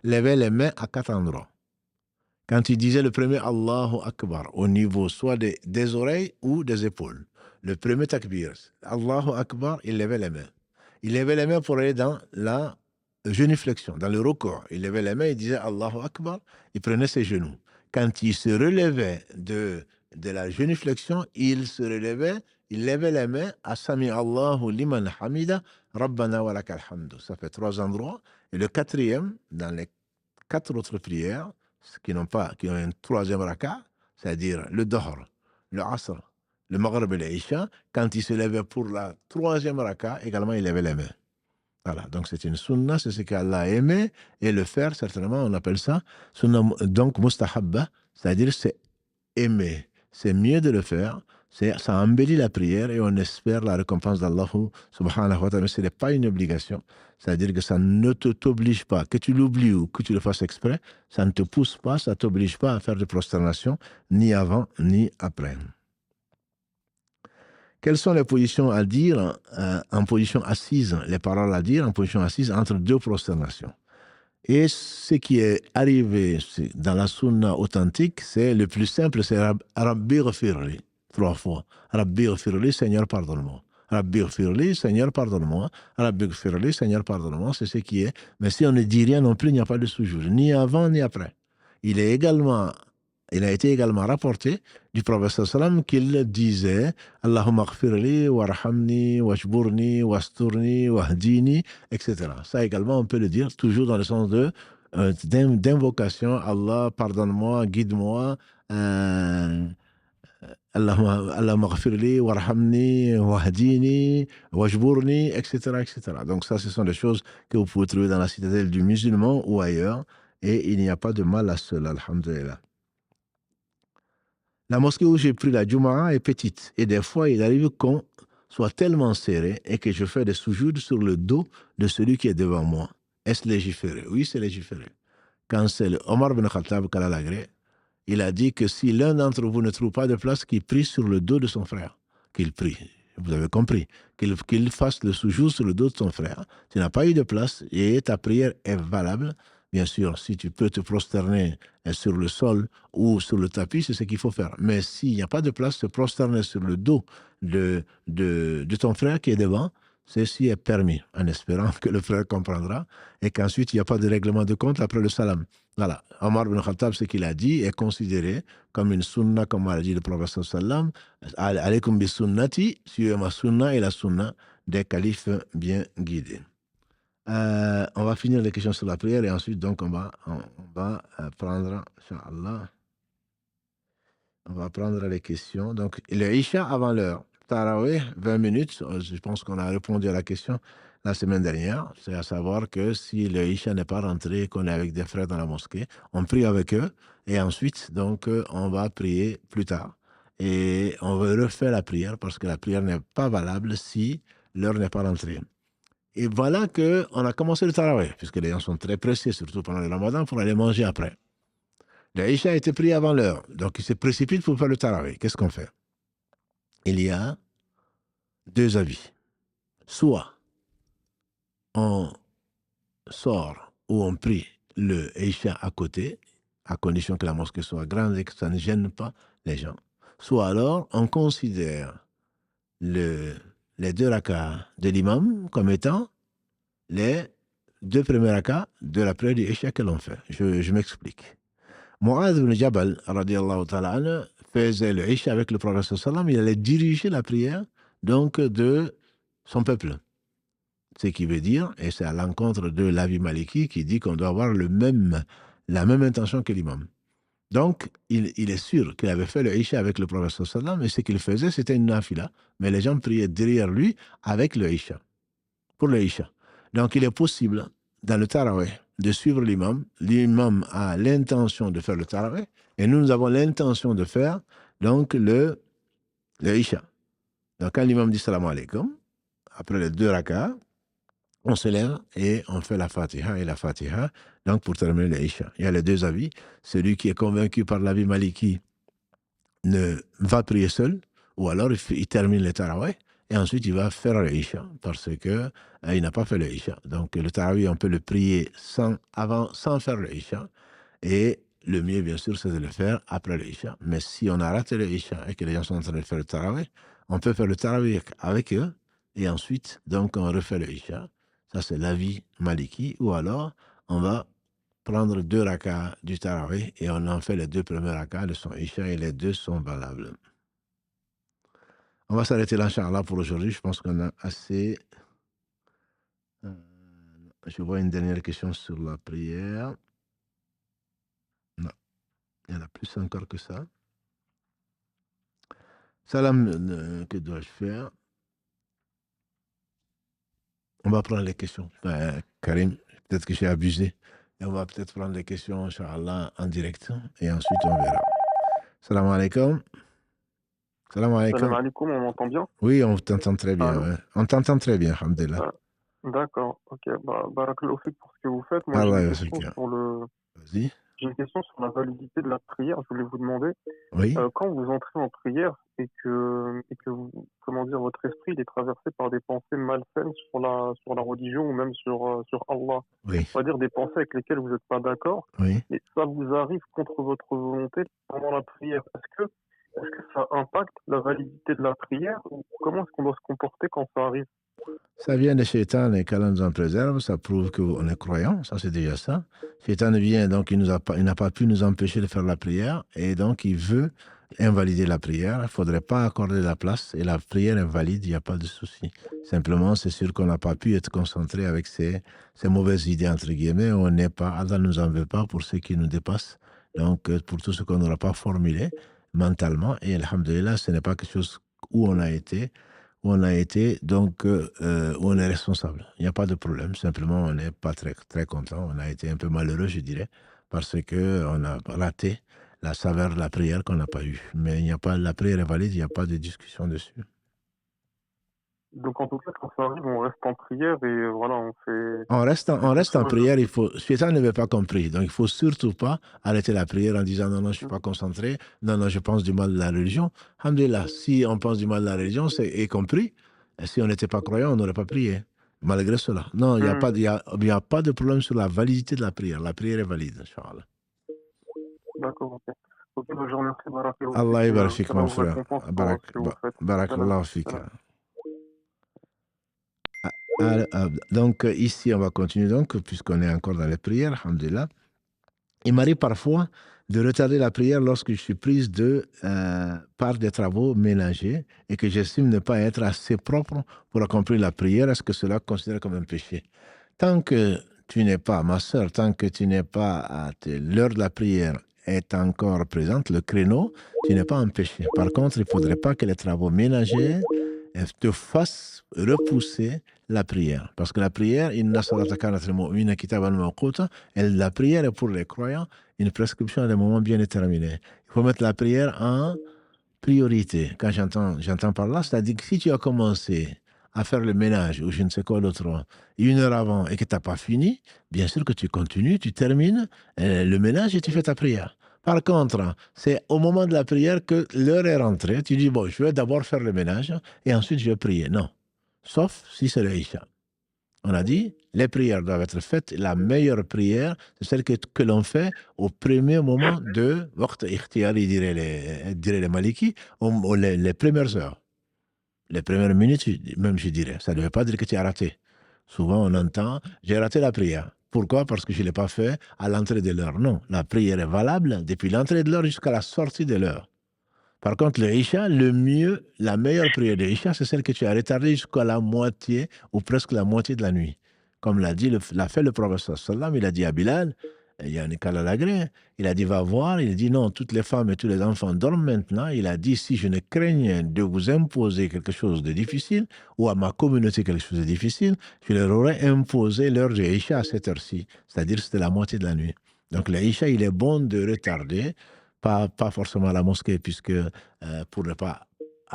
levait les mains à 4 endroits. Quand il disait le premier Allahu Akbar, au niveau soit des oreilles ou des épaules, le premier takbir, Allahu Akbar, il levait les mains. Il levait les mains pour aller dans la genuflexion, dans le recours. Il levait les mains, il disait Allahu Akbar, il prenait ses genoux. Quand il se relevait de la genuflexion, il se relevait, il levait les mains à Sami Allahu liman hamida, Rabbana wa lakal hamdu. Ça fait 3 endroits. Et le 4e, dans les 4 autres prières, qui ont un 3e raka, c'est-à-dire le Dahr, le Asr, le Maghrib et l'Isha, quand il se levait pour la 3e raka, également il levait les mains. Voilà, donc c'est une sunna, c'est ce qu'Allah aimait, et le faire, certainement, on appelle ça sunna, donc mustahabba, c'est-à-dire c'est aimer. C'est mieux de le faire, ça embellit la prière et on espère la récompense d'Allah subhanahu wa ta'ala, mais ce n'est pas une obligation. C'est-à-dire que ça ne t'oblige pas, que tu l'oublies ou que tu le fasses exprès, ça ne te pousse pas, ça ne t'oblige pas à faire de prosternation, ni avant, ni après. Quelles sont les positions à dire en position assise, les paroles à dire en position assise entre 2 prosternations? Et ce qui est arrivé dans la sunna authentique, c'est le plus simple, c'est Rabbi ghfirli, 3 fois. Rabbi ghfirli, Seigneur, pardonne-moi. Rabbi ghfirli, Seigneur, pardonne-moi. Rabbi ghfirli, Seigneur, pardonne-moi. C'est ce qui est. Mais si on ne dit rien non plus, il n'y a pas de soujoud, ni avant ni après. Il a été également rapporté du prophète sallam qu'il disait Allahumma ghfirli, warhamni, wajburni, wasturni, wahdini, etc. Ça également, on peut le dire toujours dans le sens d'invocation. Allah, pardonne-moi, guide-moi. Allahumma ghfirli, warhamni, wahdini, wajburni, etc., etc. Donc ça, ce sont des choses que vous pouvez trouver dans la citadelle du musulman ou ailleurs. Et il n'y a pas de mal à cela, alhamdulillah. La mosquée où j'ai pris la Jumu'ah est petite et des fois il arrive qu'on soit tellement serré et que je fais des soujouds sur le dos de celui qui est devant moi. Est-ce légiféré? Oui, c'est légiféré. Quand c'est le Omar bin Khattab Kalalagré, il a dit que si l'un d'entre vous ne trouve pas de place, qu'il prie sur le dos de son frère. Qu'il prie. Vous avez compris. Qu'il fasse le soujoud sur le dos de son frère. Tu n'as pas eu de place et ta prière est valable. Bien sûr, si tu peux te prosterner sur le sol ou sur le tapis, c'est ce qu'il faut faire. Mais s'il n'y a pas de place, se prosterner sur le dos de ton frère qui est devant, ceci est permis, en espérant que le frère comprendra et qu'ensuite il n'y a pas de règlement de compte après le salam. Voilà, Omar bin Khattab, ce qu'il a dit est considéré comme une sunna, comme a dit le prophète sallam. Alaykum bi sunnati, suivez ma sunna et la sunna des califes bien guidés. On va finir les questions sur la prière et ensuite donc on va prendre, Inch'Allah, on va prendre les questions. Donc le Isha avant l'heure, Tarawih, 20 minutes, je pense qu'on a répondu à la question la semaine dernière, c'est à savoir que si le Isha n'est pas rentré, qu'on est avec des frères dans la mosquée, on prie avec eux et ensuite donc on va prier plus tard. Et on veut refaire la prière parce que la prière n'est pas valable si l'heure n'est pas rentrée. Et voilà qu'on a commencé le tarawih, puisque les gens sont très pressés, surtout pendant le ramadan, pour aller manger après. Le Isha a été prié avant l'heure, donc il se précipite pour faire le tarawih. Qu'est-ce qu'on fait? Il y a deux avis. Soit on sort ou on prie le Isha à côté, à condition que la mosquée soit grande et que ça ne gêne pas les gens. Soit alors on considère les deux rakas de l'imam comme étant les deux premiers rakas de la prière du Isha que l'on fait. Je m'explique. Mu'adh ibn Jabal, radiallahu ta'ala anhu, faisait le Isha avec le prophète sallam, il allait diriger la prière donc de son peuple. Ce qui veut dire, et c'est à l'encontre de l'avis maliki qui dit qu'on doit avoir la même intention que l'imam. Donc, il est sûr qu'il avait fait le Isha avec le prophète sallam, et ce qu'il faisait, c'était une nafila, mais les gens priaient derrière lui avec le Isha, pour le Isha. Donc, il est possible, dans le tarawih, de suivre l'imam. L'imam a l'intention de faire le tarawih, et nous avons l'intention de faire donc le Isha. Donc, quand l'imam dit salam alaikum, après les deux rakas, on se lève et on fait la Fatiha et la Fatiha, donc pour terminer le Isha. Il y a les deux avis. Celui qui est convaincu par l'avis maliki va prier seul, ou alors il termine le tarawih, et ensuite il va faire le Isha, parce que il n'a pas fait le Isha. Donc le tarawih, on peut le prier sans faire le Isha, et le mieux, bien sûr, c'est de le faire après le Isha. Mais si on a raté le Isha et que les gens sont en train de faire le tarawih, on peut faire le tarawih avec eux, et ensuite, donc, on refait le Isha. Ça, c'est l'avis maliki, ou alors, on va prendre deux rakas du tarawih et on en fait les deux premiers rakas de son Isha et les deux sont valables. On va s'arrêter là, Inch'Allah, pour aujourd'hui. Je pense qu'on a assez. Je vois une dernière question sur la prière. Non, il y en a plus encore que ça. Salam, que dois-je faire? On va prendre les questions. Karim, peut-être que j'ai abusé. Et on va peut-être prendre les questions, Inch'Allah, en direct. Et ensuite, on verra. Salam alaikum. Salam alaikum. Salam alaikum, on m'entend bien? Oui, on t'entend très bien. Ouais. On t'entend très bien, alhamdulillah. D'accord, ok. Barakallahu fik pour ce que vous faites. Moi, Allah j'ai une question sur la validité de la prière. Je voulais vous demander, oui. Quand vous entrez en prière et que vous, comment dire, votre esprit il est traversé par des pensées malsaines sur la religion ou même sur Allah, oui. on va dire des pensées avec lesquelles vous n'êtes pas d'accord, oui. et ça vous arrive contre votre volonté pendant la prière. Est-ce que est-ce que ça impacte la validité de la prière ou comment est-ce qu'on doit se comporter quand ça arrive? Ça vient de Shaitan et qu'Allah nous en préserve, ça prouve qu'on est croyant, ça c'est déjà ça. Shaitan vient, donc il n'a pas pu nous empêcher de faire la prière et donc il veut invalider la prière. Il ne faudrait pas accorder la place et la prière est valide, il n'y a pas de souci. Simplement, c'est sûr qu'on n'a pas pu être concentré avec ces mauvaises idées, entre guillemets. On n'est pas, Allah ne nous en veut pas pour ceux qui nous dépassent. Donc, pour tout ce qu'on n'aura pas formulé mentalement. Et alhamdulillah, ce n'est pas quelque chose où on a été, donc où on est responsable. Il n'y a pas de problème. Simplement, on n'est pas très, très content. On a été un peu malheureux, je dirais, parce qu'on a raté la saveur de la prière qu'on n'a pas eue. Mais il n'y a pas, la prière est valide, il n'y a pas de discussion dessus. Donc en tout cas, quand ça arrive, on reste en prière et voilà, on fait On reste quelque en chose. prière, Shaitan ne veut pas compris. Donc il ne faut surtout pas arrêter la prière en disant non, non, je ne suis pas concentré, non, non, je pense du mal de la religion. Alhamdulillah, si on pense du mal de la religion, c'est compris. Et si on n'était pas croyant, on n'aurait pas prié. Malgré cela. Non, il n'y a, Hmm. y a pas de problème sur la validité de la prière. La prière est valide, Inch'Allah. D'accord, ok. Ok, bah, je vous remercie, Barakallahu Allah fikum, yabarak fik, qu'Allah mon vous frère. récompense pour ce que vous faites. Salam, Barakallah fik. salam. Donc ici, on va continuer, donc, puisqu'on est encore dans les prières, alhamdulillah. Il m'arrive parfois de retarder la prière lorsque je suis prise par des travaux ménagers et que j'estime ne pas être assez propre pour accomplir la prière. Est-ce que cela considère comme un péché? Tant que tu n'es pas, ma sœur, tant que tu n'es pas l'heure de la prière est encore présente, le créneau, tu n'es pas en péché. Par contre, il ne faudrait pas que les travaux ménagers te fassent repousser la prière. Parce que la prière, la prière est pour les croyants une prescription à des moments bien déterminés. Il faut mettre la prière en priorité. Quand j'entends par là, c'est-à-dire que si tu as commencé à faire le ménage ou je ne sais quoi d'autre, 1 heure avant et que tu n'as pas fini, bien sûr que tu continues, tu termines le ménage et tu fais ta prière. Par contre, c'est au moment de la prière que l'heure est rentrée, tu dis, bon, je vais d'abord faire le ménage et ensuite je vais prier. Non, sauf si c'est le Isha. On a dit, les prières doivent être faites. La meilleure prière, c'est celle que l'on fait au premier moment de Waqt ikhtiyari, diraient les Maliki, les premières heures. Les premières minutes, même je dirais. Ça ne veut pas dire que tu as raté. Souvent, on entend, j'ai raté la prière. Pourquoi? Parce que je ne l'ai pas fait à l'entrée de l'heure. Non, la prière est valable depuis l'entrée de l'heure jusqu'à la sortie de l'heure. Par contre, le Isha, la meilleure prière de Isha, c'est celle que tu as retardée jusqu'à la moitié ou presque la moitié de la nuit. Comme l'a fait le prophète sallam, il a dit à Bilal, il y a Nicolas Lagré, il a dit va voir, il a dit non, toutes les femmes et tous les enfants dorment maintenant. Il a dit si je ne craignais de vous imposer quelque chose de difficile ou à ma communauté quelque chose de difficile, je leur aurais imposé l'heure de Isha à cette heure-ci, c'est-à-dire c'était la moitié de la nuit. Donc le Isha, il est bon de retarder, pas forcément à la mosquée, puisque pour ne pas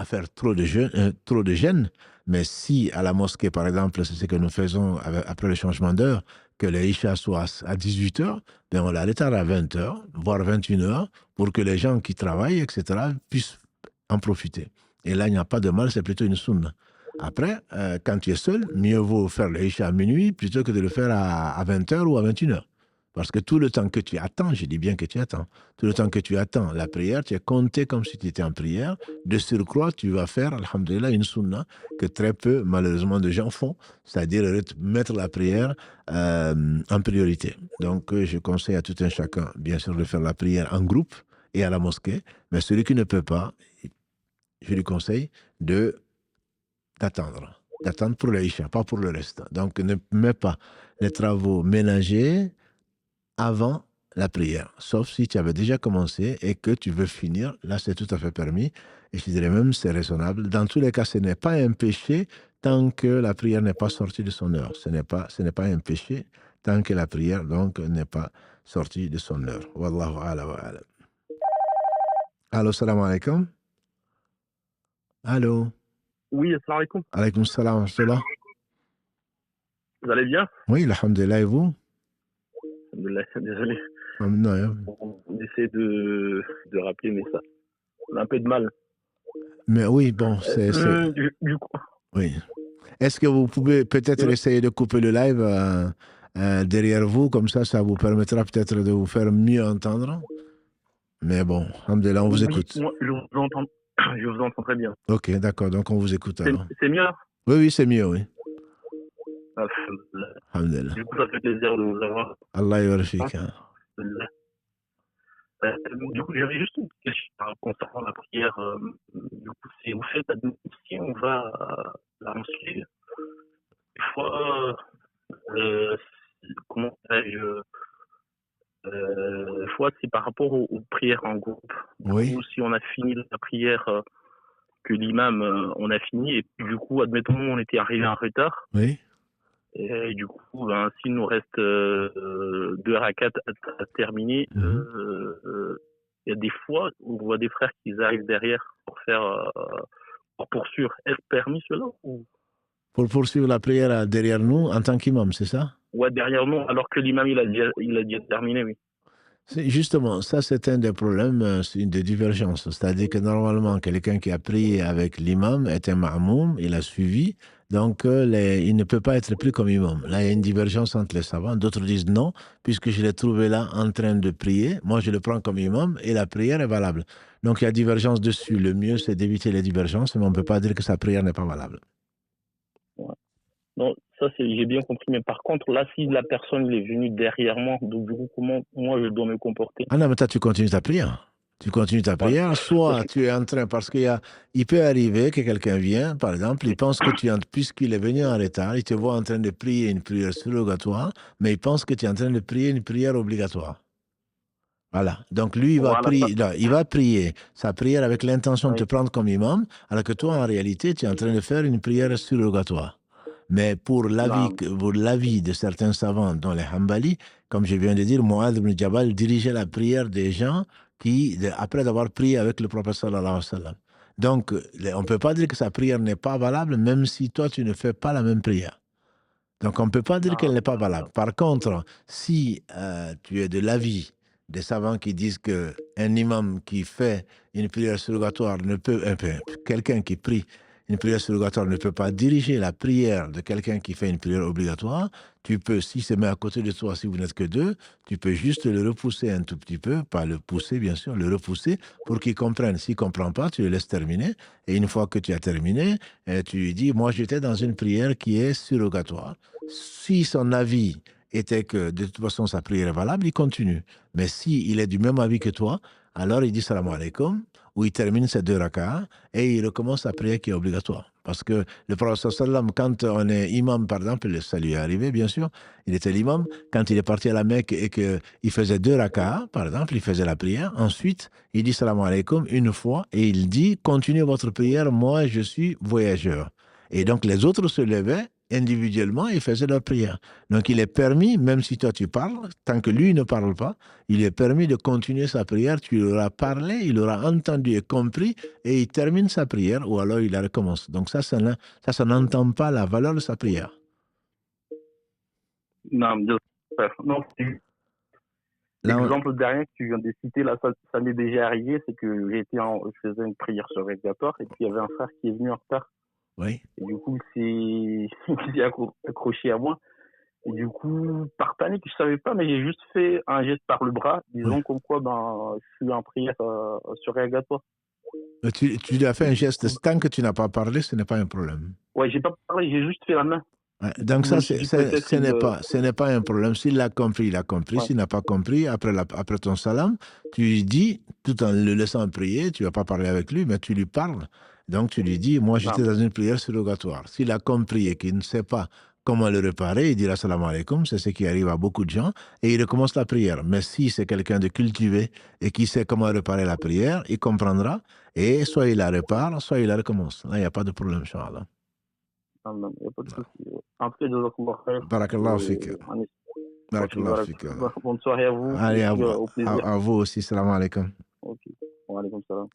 faire trop de gêne, mais si à la mosquée, par exemple, c'est ce que nous faisons après le changement d'heure, que le Isha soit à 18h, ben on la retarde à 20h, voire 21h, pour que les gens qui travaillent, etc., puissent en profiter. Et là, il n'y a pas de mal, c'est plutôt une sunna. Après, quand tu es seul, mieux vaut faire le Isha à minuit plutôt que de le faire à 20h ou à 21h. Parce que tout le temps que tu attends, je dis bien que tu attends, tout le temps que tu attends la prière, tu es compté comme si tu étais en prière. De surcroît, tu vas faire, alhamdulillah, une sunna que très peu, malheureusement, de gens font, c'est-à-dire mettre la prière en priorité. Donc, je conseille à tout un chacun, bien sûr, de faire la prière en groupe et à la mosquée. Mais celui qui ne peut pas, je lui conseille d'attendre pour le Isha, pas pour le reste. Donc, ne mets pas les travaux ménagers avant la prière, sauf si tu avais déjà commencé et que tu veux finir, là c'est tout à fait permis, et je dirais même c'est raisonnable. Dans tous les cas, ce n'est pas un péché tant que la prière n'est pas sortie de son heure. Ce n'est pas un péché tant que la prière donc n'est pas sortie de son heure. Wallahu ala wa ala. Allô, salam alaikum. Allô. Oui, assalamu alaikum. Alaikum salam wa rahmatullah. Vous allez bien? Oui, alhamdulillah, et vous? Alhamdulillah, désolé. Non, On essaie de rappeler, mais ça, on a un peu de mal. mais oui, bon, Du coup, oui. Est-ce que vous pouvez peut-être essayer de couper le live derrière vous, comme ça vous permettra peut-être de vous faire mieux entendre? Mais bon, alhamdulillah, on vous Oui, écoute. moi, je vous entends, je vous entends très bien. Ok, d'accord, donc on vous écoute alors. C'est mieux? Oui, oui, c'est mieux, oui. Alhamdulillah. Alhamdulillah. Du coup, ça fait plaisir de vous avoir. Allah yarfik. Alhamdulillah. Du coup, j'avais juste une question concernant la prière. Du coup, c'est au fait, si on va à la mosquée, des fois, comment dirais-je, des fois, c'est par rapport aux prières en groupe. Du Oui. coup, si on a fini la prière, que l'imam, on a fini, et puis du coup, admettons, on était arrivé en retard. Oui. Et du coup, ben, s'il nous reste 2 rakats à terminer, il y a des fois où on voit des frères qui arrivent derrière pour faire pour poursuivre. Est-ce permis cela ou... Pour poursuivre la prière derrière nous en tant qu'imam, c'est ça? Ouais, derrière nous, alors que l'imam il a déjà terminé, oui. Justement, ça c'est un des problèmes, c'est une des divergences. C'est-à-dire que normalement, quelqu'un qui a prié avec l'imam est un ma'moum, il a suivi, donc il ne peut pas être pris comme imam. Là, il y a une divergence entre les savants. D'autres disent non, puisque je l'ai trouvé là en train de prier, moi je le prends comme imam et la prière est valable. Donc il y a divergence dessus. Le mieux, c'est d'éviter les divergences, mais on ne peut pas dire que sa prière n'est pas valable. Ouais. Non, ça j'ai bien compris, mais par contre, là, si la personne est venue derrière moi, donc du coup, comment moi je dois me comporter? Ah non, mais toi, tu continues ta prière. Tu continues ta prière, soit tu es en train, parce il peut arriver que quelqu'un vient, par exemple, il pense que puisqu'il est venu en retard, il te voit en train de prier une prière surrogatoire, mais il pense que tu es en train de prier une prière obligatoire. Voilà. Donc lui, il va prier sa prière avec l'intention de te prendre comme imam, alors que toi, en réalité, tu es en train de faire une prière surrogatoire. Mais pour l'avis de certains savants, dont les Hanbali, comme je viens de dire, Mu'adh ibn Jabal dirigeait la prière des gens après avoir prié avec le prophète sallallahu alayhi wa sallam. Donc, on ne peut pas dire que sa prière n'est pas valable, même si toi, tu ne fais pas la même prière. Donc, on ne peut pas dire qu'elle n'est pas valable. Par contre, si tu es de l'avis des savants qui disent qu'un imam qui fait une prière surrogatoire ne peut, quelqu'un qui prie une prière surrogatoire ne peut pas diriger la prière de quelqu'un qui fait une prière obligatoire, tu peux, s'il se met à côté de toi, si vous n'êtes que deux, tu peux juste le repousser un tout petit peu, pas le pousser bien sûr, le repousser pour qu'il comprenne. S'il ne comprend pas, tu le laisses terminer. Et une fois que tu as terminé, tu lui dis, moi j'étais dans une prière qui est surrogatoire. Si son avis était que de toute façon sa prière est valable, il continue. Mais s'il est du même avis que toi, alors il dit salam alaikum, où il termine ses 2 raka'as et il recommence la prière qui est obligatoire. Parce que le prophète sallam, quand on est imam, par exemple, ça lui est arrivé, bien sûr, il était l'imam, quand il est parti à la Mecque et qu'il faisait 2 raka'as, par exemple, il faisait la prière, ensuite, il dit salam alaikum une fois et il dit, continuez votre prière, moi je suis voyageur. Et donc les autres se levaient individuellement et faisaient leur prière. Donc il est permis, même si toi tu parles, tant que lui ne parle pas, il est permis de continuer sa prière, tu lui auras parlé, il aura entendu et compris, et il termine sa prière, ou alors il la recommence. Donc ça n'entend pas la valeur de sa prière. Non, l'exemple dernier que tu viens de citer, là, ça m'est déjà arrivé, c'est que je faisais une prière surrogatoire, et puis il y avait un frère qui est venu en retard. Oui. Et du coup, il s'est accroché à moi. Et du coup, par panique, je savais pas, mais j'ai juste fait un geste par le bras, disons comme quoi je suis en prière surrogatoire. Tu lui as fait un geste, tant que tu n'as pas parlé, ce n'est pas un problème. Ouais, j'ai pas parlé, j'ai juste fait la main. Ouais, donc ça, ce n'est pas un problème. S'il l'a compris, il a compris. Ouais. S'il n'a pas compris, après ton salam, tu lui dis, tout en le laissant prier, tu ne vas pas parler avec lui, mais tu lui parles. Donc tu lui dis, moi j'étais dans une prière surrogatoire. S'il a compris et qu'il ne sait pas comment le réparer, il dira salam alaikum, c'est ce qui arrive à beaucoup de gens, et il recommence la prière. Mais si c'est quelqu'un de cultivé et qui sait comment réparer la prière, il comprendra, et soit il la répare, soit il la recommence. Là, il n'y a pas de problème, Inch'Allah. Il n'y a pas de souci. En tout cas, jazakallah khair. Barakallahu fik. Barakallahu fik. Bonne soirée à vous. Allez, à vous aussi. Salam alaikum. Ok. Wa alaikum salam.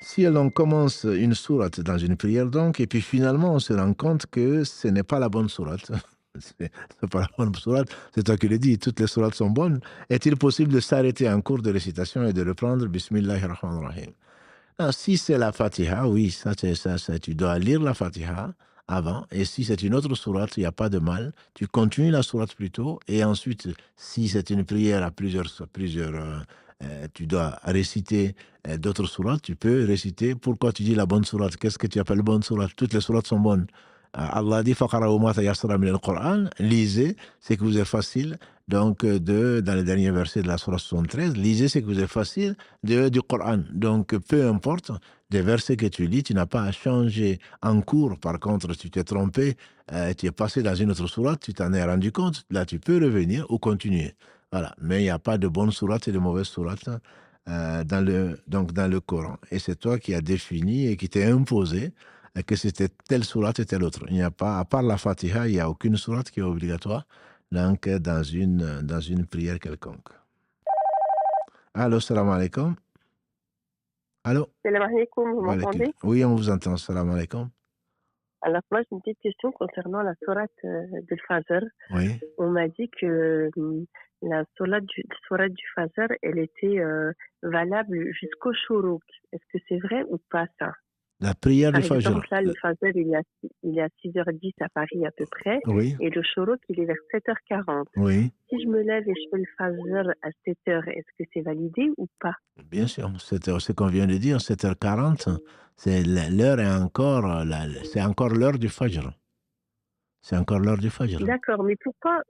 Si l'on commence une sourate dans une prière, donc, et puis finalement on se rend compte que ce n'est pas la bonne sourate. C'est pas la bonne sourate, c'est toi qui le dis, toutes les sourates sont bonnes. Est-il possible de s'arrêter en cours de récitation et de reprendre Bismillahirrahmanirrahim? Si c'est la Fatiha, oui, ça, tu dois lire la Fatiha avant, et si c'est une autre sourate, il n'y a pas de mal. Tu continues la sourate plutôt, et ensuite, si c'est une prière à plusieurs tu dois réciter d'autres sourates, tu peux réciter. Pourquoi tu dis la bonne sourate? Qu'est-ce que tu appelles bonne sourate? Toutes les sourates sont bonnes. Allah dit فَقَرَأُوا مَا تَيَسَّرَ مِنَ الْقُرْآنِ. Lisez, c'est que vous êtes facile. Donc, dans le dernier verset de la sourate 73, lisez, c'est que vous êtes facile du Coran. Donc, peu importe des versets que tu lis, tu n'as pas à changer en cours. Par contre, tu t'es trompé, tu es passé dans une autre sourate, tu t'en es rendu compte. Là, tu peux revenir ou continuer. Voilà. Mais il n'y a pas de bonne sourate et de mauvaise sourate dans le Coran. Et c'est toi qui as défini et qui t'es imposé que c'était telle sourate et telle autre. Il n'y a pas, à part la Fatiha, il n'y a aucune sourate qui est obligatoire donc, dans une prière quelconque. Allô, salam alaikum. Allô? Salam alaikum, vous m'entendez? Oui, on vous entend. Salam alaikum. Alors, moi, j'ai une petite question concernant la sourate de Fajr. Oui. On m'a dit que la sourate du Fajr, elle était valable jusqu'au Shourouk. Est-ce que c'est vrai ou pas, ça? La prière du Fajr. Par exemple, là, le Fajr, il est à 6h10 à Paris à peu près. Oui. Et le Shourouk, il est vers 7h40. Oui. Si je me lève et je fais le Fajr à 7h, est-ce que c'est validé ou pas? Bien sûr, c'est ce qu'on vient de dire, 7h40, l'heure est encore, c'est encore l'heure du Fajr. C'est encore l'heure du Fajr. D'accord, mais pourquoi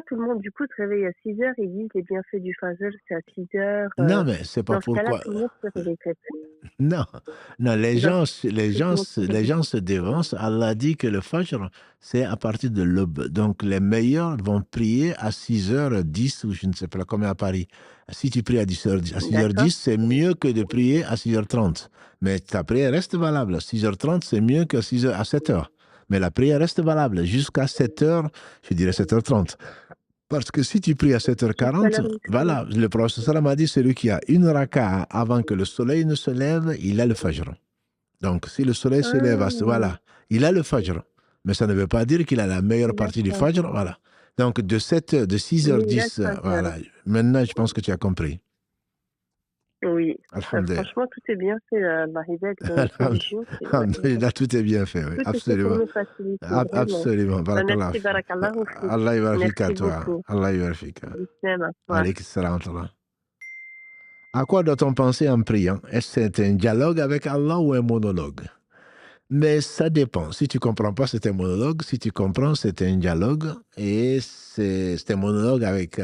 tout le monde, du coup, se réveille à 6h et dit les bienfaits du Fajr, c'est à 6h Non, mais c'est pas dans ce cas-là, pourquoi. tout le monde se réveille. Non, les gens se dévancent. Allah dit que le Fajr, c'est à partir de l'aube. Donc, les meilleurs vont prier à 6h10 ou je ne sais pas combien à Paris. Si tu pries à 6h10, c'est mieux que de prier à 6h30. Mais ta prière reste valable. 6h30, c'est mieux que 6h à 7h. Mais la prière reste valable jusqu'à 7h, je dirais 7h30. Parce que si tu pries à 7h40, voilà, le prophète sallam a dit, celui qui a une raka avant que le soleil ne se lève, il a le fajr. Donc, si le soleil se lève, voilà, il a le fajr. Mais ça ne veut pas dire qu'il a la meilleure partie du fajr, voilà. Donc, de 6h10, voilà. Maintenant, je pense que tu as compris. Oui. Franchement, tout est bien fait, Alhamdulillah, tout est bien fait, oui. Absolument. Absolument. Merci, barakallah. Allah yabarfik à toi. Allah yabarfik. Alaykum salam. À quoi doit-on penser en priant? Est-ce que c'est un dialogue avec Allah ou un monologue? Mais ça dépend. Si tu ne comprends pas, c'est un monologue. Si tu comprends, c'est un dialogue. Et c'est un monologue avec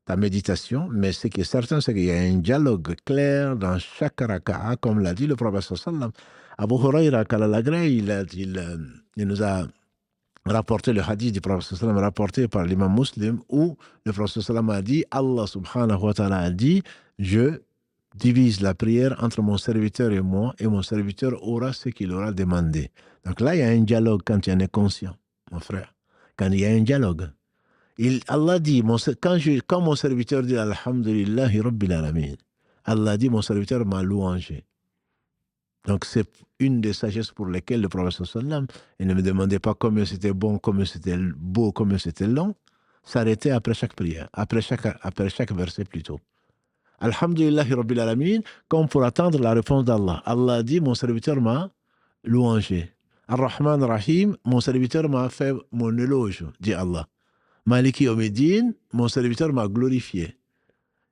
ta méditation. Mais ce qui est certain, c'est qu'il y a un dialogue clair dans chaque raka'a, comme l'a dit le prophète sallam. Abu Huraira, il nous a rapporté le hadith du prophète sallam, rapporté par l'imam Muslim, où le prophète sallam a dit, Allah subhanahu wa ta'ala a dit, je divise la prière entre mon serviteur et moi, et mon serviteur aura ce qu'il aura demandé. Donc là, il y a un dialogue quand tu en es conscient, mon frère. Quand il y a un dialogue. Allah dit, quand mon serviteur dit Alhamdulillahi Rabbil Alamin, Allah dit, mon serviteur m'a louangé. Donc c'est une des sagesses pour lesquelles le prophète sallam, il ne me demandait pas combien c'était bon, combien c'était beau, combien c'était long, s'arrêtait après chaque prière, après chaque verset plutôt. Alhamdulillahi Rabbil Alamin, comme pour attendre la réponse d'Allah. Allah dit, mon serviteur m'a louangé. Ar-Rahman Rahim, mon serviteur m'a fait mon éloge, dit Allah. Maliki Yawmiddin, mon serviteur m'a glorifié.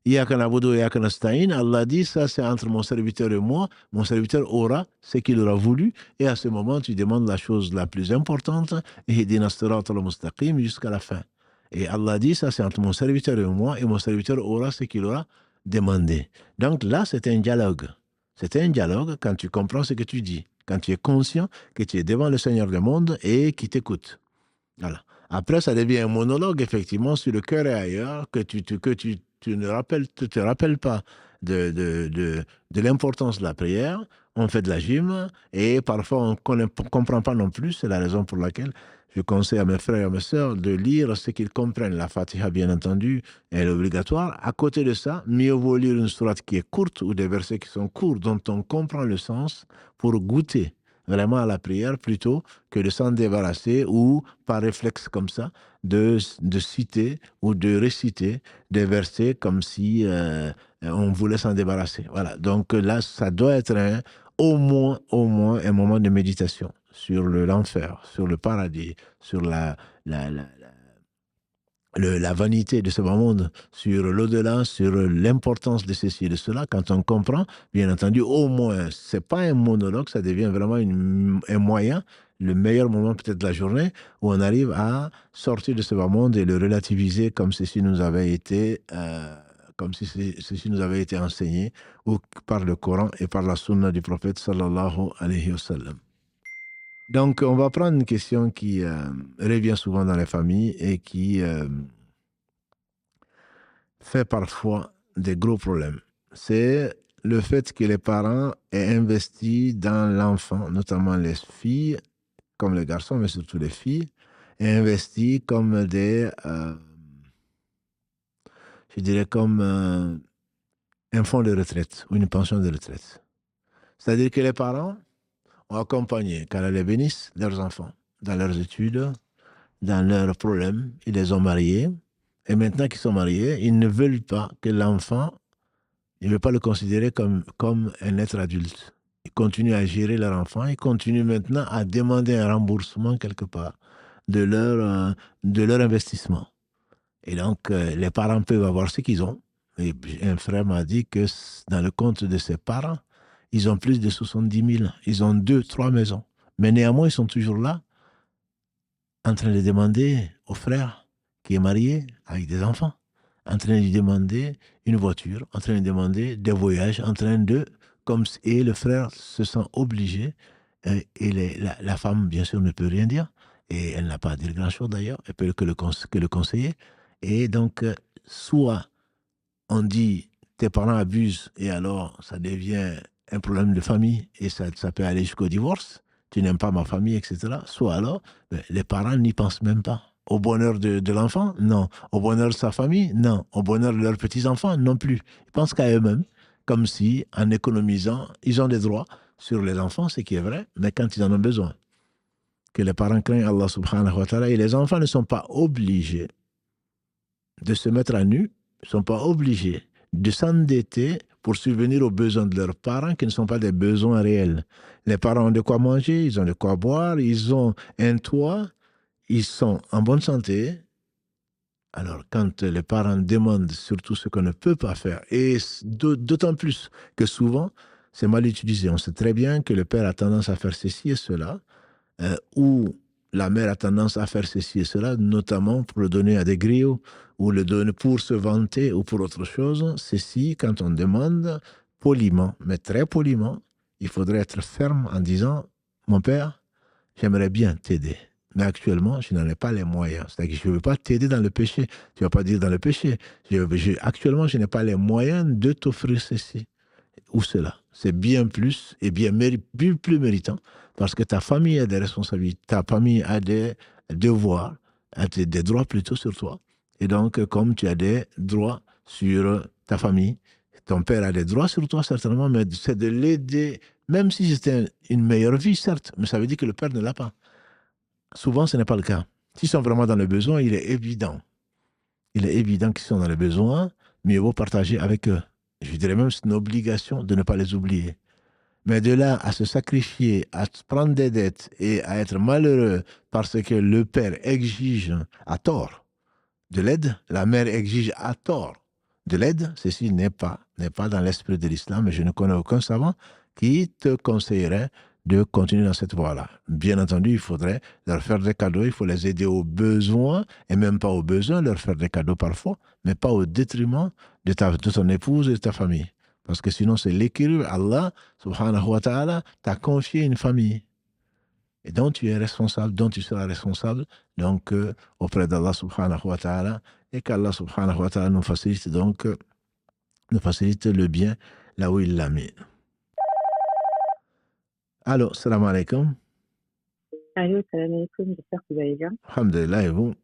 Iyaka na'budu wa iyaka nasta'in, Allah dit, ça c'est entre mon serviteur et moi, mon serviteur aura ce qu'il aura voulu, et à ce moment tu demandes la chose la plus importante, ihdina as-sirata al-mustaqim, jusqu'à la fin. Et Allah dit, ça c'est entre mon serviteur et moi, et mon serviteur aura ce qu'il aura demandé. Donc là, c'est un dialogue. C'est un dialogue quand tu comprends ce que tu dis, quand tu es conscient que tu es devant le Seigneur du monde et qu'il t'écoute. Voilà. Après, ça devient un monologue, effectivement, sur le cœur et ailleurs, que tu te rappelles pas de l'importance de la prière. On fait de la gym et parfois on ne comprend pas non plus. C'est la raison pour laquelle je conseille à mes frères et à mes sœurs de lire ce qu'ils comprennent. La Fatiha, bien entendu, est obligatoire. À côté de ça, mieux vaut lire une sourate qui est courte ou des versets qui sont courts, dont on comprend le sens pour goûter vraiment à la prière plutôt que de s'en débarrasser ou par réflexe comme ça de citer ou de réciter des versets comme si on voulait s'en débarrasser. Voilà. Donc là, ça doit être au moins un moment de méditation sur l'enfer, sur le paradis, sur la vanité de ce bas monde, sur l'au-delà, sur l'importance de ceci et de cela, quand on comprend, bien entendu, au moins, c'est pas un monologue, ça devient vraiment un moyen, le meilleur moment peut-être de la journée, où on arrive à sortir de ce bas monde et le relativiser comme ceci nous avait été, comme si ceci nous avait été enseigné, ou par le Coran et par la sunna du prophète sallallahu alayhi wa sallam. Donc, on va prendre une question qui revient souvent dans les familles et qui fait parfois des gros problèmes. C'est le fait que les parents aient investi dans l'enfant, notamment les filles, comme les garçons, mais surtout les filles, aient investi comme je dirais comme un fonds de retraite ou une pension de retraite. C'est-à-dire que les parents ont accompagné, qu'Allah les bénisse, leurs enfants dans leurs études, dans leurs problèmes. Ils les ont mariés. Et maintenant qu'ils sont mariés, ils ne veulent pas que l'enfant, ils ne veulent pas le considérer comme un être adulte. Ils continuent à gérer leur enfant. Ils continuent maintenant à demander un remboursement quelque part de leur investissement. Et donc, les parents peuvent avoir ce qu'ils ont. Et un frère m'a dit que dans le compte de ses parents, ils ont plus de 70 000. Ils ont 2, 3 maisons. Mais néanmoins, ils sont toujours là, en train de demander au frère qui est marié avec des enfants, en train de lui demander une voiture, en train de demander des voyages, et le frère se sent obligé, et la femme, bien sûr, ne peut rien dire, et elle n'a pas à dire grand-chose d'ailleurs, elle peut que le conseiller. Et donc, soit on dit tes parents abusent, et alors ça devient un problème de famille, et ça peut aller jusqu'au divorce, tu n'aimes pas ma famille, etc. Soit alors, les parents n'y pensent même pas. Au bonheur de l'enfant, non. Au bonheur de sa famille, non. Au bonheur de leurs petits-enfants, non plus. Ils pensent qu'à eux-mêmes, comme si, en économisant, ils ont des droits sur les enfants, ce qui est vrai, mais quand ils en ont besoin. Que les parents craignent Allah subhanahu wa ta'ala, et les enfants ne sont pas obligés de se mettre à nu, ne sont pas obligés de s'endetter pour subvenir aux besoins de leurs parents qui ne sont pas des besoins réels. Les parents ont de quoi manger, ils ont de quoi boire, ils ont un toit, ils sont en bonne santé. Alors, quand les parents demandent surtout ce qu'on ne peut pas faire, et d'autant plus que souvent, c'est mal utilisé. On sait très bien que le père a tendance à faire ceci et cela, ou la mère a tendance à faire ceci et cela, notamment pour le donner à des griots, ou le donner pour se vanter, ou pour autre chose. Ceci, quand on demande poliment, mais très poliment, il faudrait être ferme en disant « Mon père, j'aimerais bien t'aider. Mais actuellement, je n'en ai pas les moyens. C'est-à-dire que je ne veux pas t'aider dans le péché. Tu ne vas pas dire dans le péché. Actuellement, je n'ai pas les moyens de t'offrir ceci ou cela. C'est bien plus et bien plus méritant parce que ta famille a des responsabilités, ta famille a des devoirs, a des droits plutôt sur toi. Et donc, comme tu as des droits sur ta famille, ton père a des droits sur toi certainement, mais c'est de l'aider, même si c'était une meilleure vie, certes, mais ça veut dire que le père ne l'a pas. Souvent, ce n'est pas le cas. S'ils sont vraiment dans le besoin, il est évident qu'ils sont dans le besoin, mieux vaut partager avec eux. Je dirais même que c'est une obligation de ne pas les oublier. Mais de là à se sacrifier, à prendre des dettes et à être malheureux parce que le père exige à tort de l'aide, la mère exige à tort de l'aide, ceci n'est pas dans l'esprit de l'islam, et je ne connais aucun savant qui te conseillerait de continuer dans cette voie-là. Bien entendu, il faudrait leur faire des cadeaux, il faut les aider aux besoins, et même pas aux besoins, leur faire des cadeaux parfois, mais pas au détriment de ton épouse et de ta famille. Parce que sinon, c'est l'équilibre. Allah, subhanahu wa ta'ala, t'a confié une famille. Et dont tu es responsable, dont tu seras responsable, donc auprès d'Allah subhanahu wa ta'ala, et qu'Allah subhanahu wa ta'ala nous facilite le bien là où il l'a mis. Allô, salam alaikum. Allô, salam alaikum, j'espère que vous allez bien. Alhamdulillah, et vous?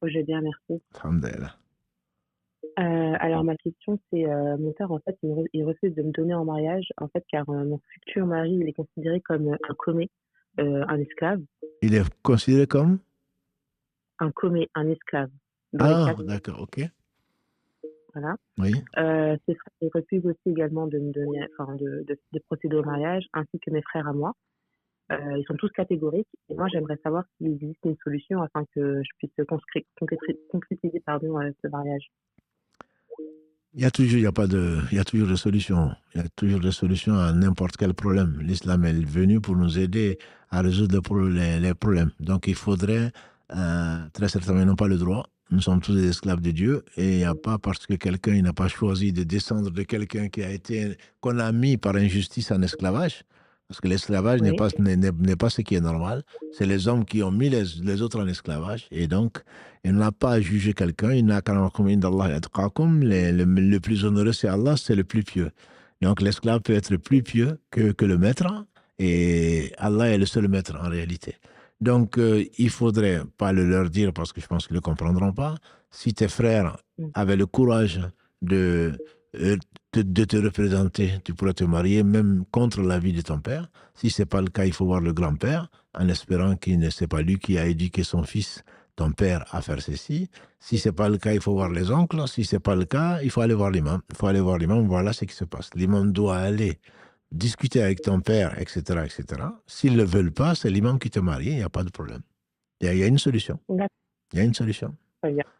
Je vais bien, merci. Alhamdulillah. Alors ma question c'est, mon père en fait il refuse de me donner en mariage en fait car mon futur mari il est considéré comme un commis, un esclave. Il est considéré comme? Un commis, un esclave. D'accord, ok. Voilà. Oui. Ses frères ils refusent aussi également de me donner, enfin de procéder au mariage, ainsi que mes frères à moi. Ils sont tous catégoriques. Et moi, j'aimerais savoir s'il existe une solution afin que je puisse concrétiser ce mariage. Il y a toujours des solutions. Il y a toujours des solutions à n'importe quel problème. L'islam est venu pour nous aider à résoudre les problèmes. Donc, il faudrait, très certainement, ils n'ont pas le droit. Nous sommes tous des esclaves de Dieu. Et il n'y a pas parce que quelqu'un il n'a pas choisi de descendre de quelqu'un qu'on a mis par injustice en esclavage. Parce que l'esclavage Oui. n'est pas ce qui est normal. C'est les hommes qui ont mis les autres en esclavage. Et donc, il n'a pas à juger quelqu'un. Il n'a qu'à le plus honoreux, c'est Allah, c'est le plus pieux. Donc, l'esclave peut être plus pieux que le maître. Et Allah est le seul maître en réalité. Donc, il faudrait pas le leur dire parce que je pense qu'ils ne le comprendront pas. Si tes frères avaient le courage de te représenter, tu pourrais te marier même contre l'avis de ton père. Si ce n'est pas le cas, il faut voir le grand-père en espérant qu'il ne c'est pas lui qui a éduqué son fils, ton père, à faire ceci. Si ce n'est pas le cas, il faut voir les oncles. Si ce n'est pas le cas, il faut aller voir l'imam. Il faut aller voir l'imam, voilà ce qui se passe. L'imam doit aller discuter avec ton père, etc., etc. S'ils ne le veulent pas, c'est l'imam qui te marie, il n'y a pas de problème. Il y a une solution. Il y a une solution.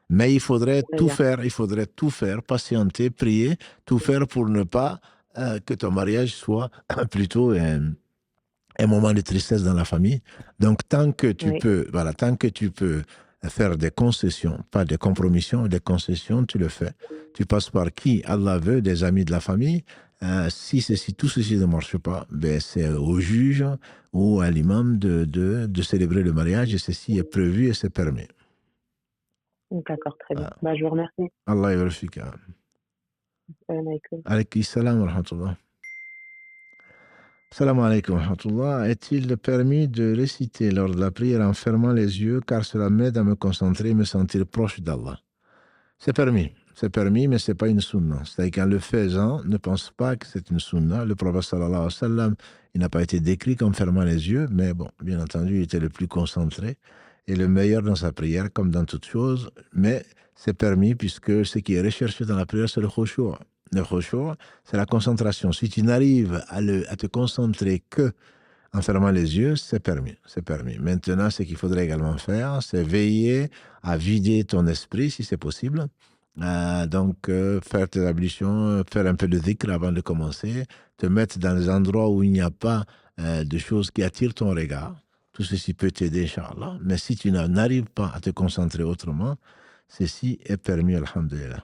Mais il faudrait tout faire, patienter, prier, tout faire pour ne pas que ton mariage soit plutôt un moment de tristesse dans la famille. Donc, tant que tu peux faire des concessions, pas des compromissions, des concessions, tu le fais. Tu passes par qui Allah veut, des amis de la famille. Si tout ceci ne marche pas, ben c'est au juge ou à l'imam de célébrer le mariage et ceci est prévu et c'est permis. D'accord, très bien. Je vous remercie. Allah yarfik. Alaykum salam wa rahmatullah. Salam alaykum wa rahmatullah. Est-il permis de réciter lors de la prière en fermant les yeux car cela m'aide à me concentrer et me sentir proche d'Allah? C'est permis, mais ce n'est pas une sunna. C'est-à-dire qu'en le faisant, ne pense pas que c'est une sunna. Le prophète sallallahu alayhi wa sallam, il n'a pas été décrit comme fermant les yeux, mais bon, bien entendu, il était le plus concentré et le meilleur dans sa prière, comme dans toutes choses, mais c'est permis puisque ce qui est recherché dans la prière, c'est le khushu'. Le khushu', c'est la concentration. Si tu n'arrives à te concentrer que en fermant les yeux, c'est permis. Maintenant, ce qu'il faudrait également faire, c'est veiller à vider ton esprit, si c'est possible. Donc, faire tes ablutions, faire un peu de dhikr avant de commencer, te mettre dans des endroits où il n'y a pas de choses qui attirent ton regard. Tout ceci peut t'aider, Inch'Allah. Mais si tu n'arrives pas à te concentrer autrement, ceci est permis, alhamdulillah.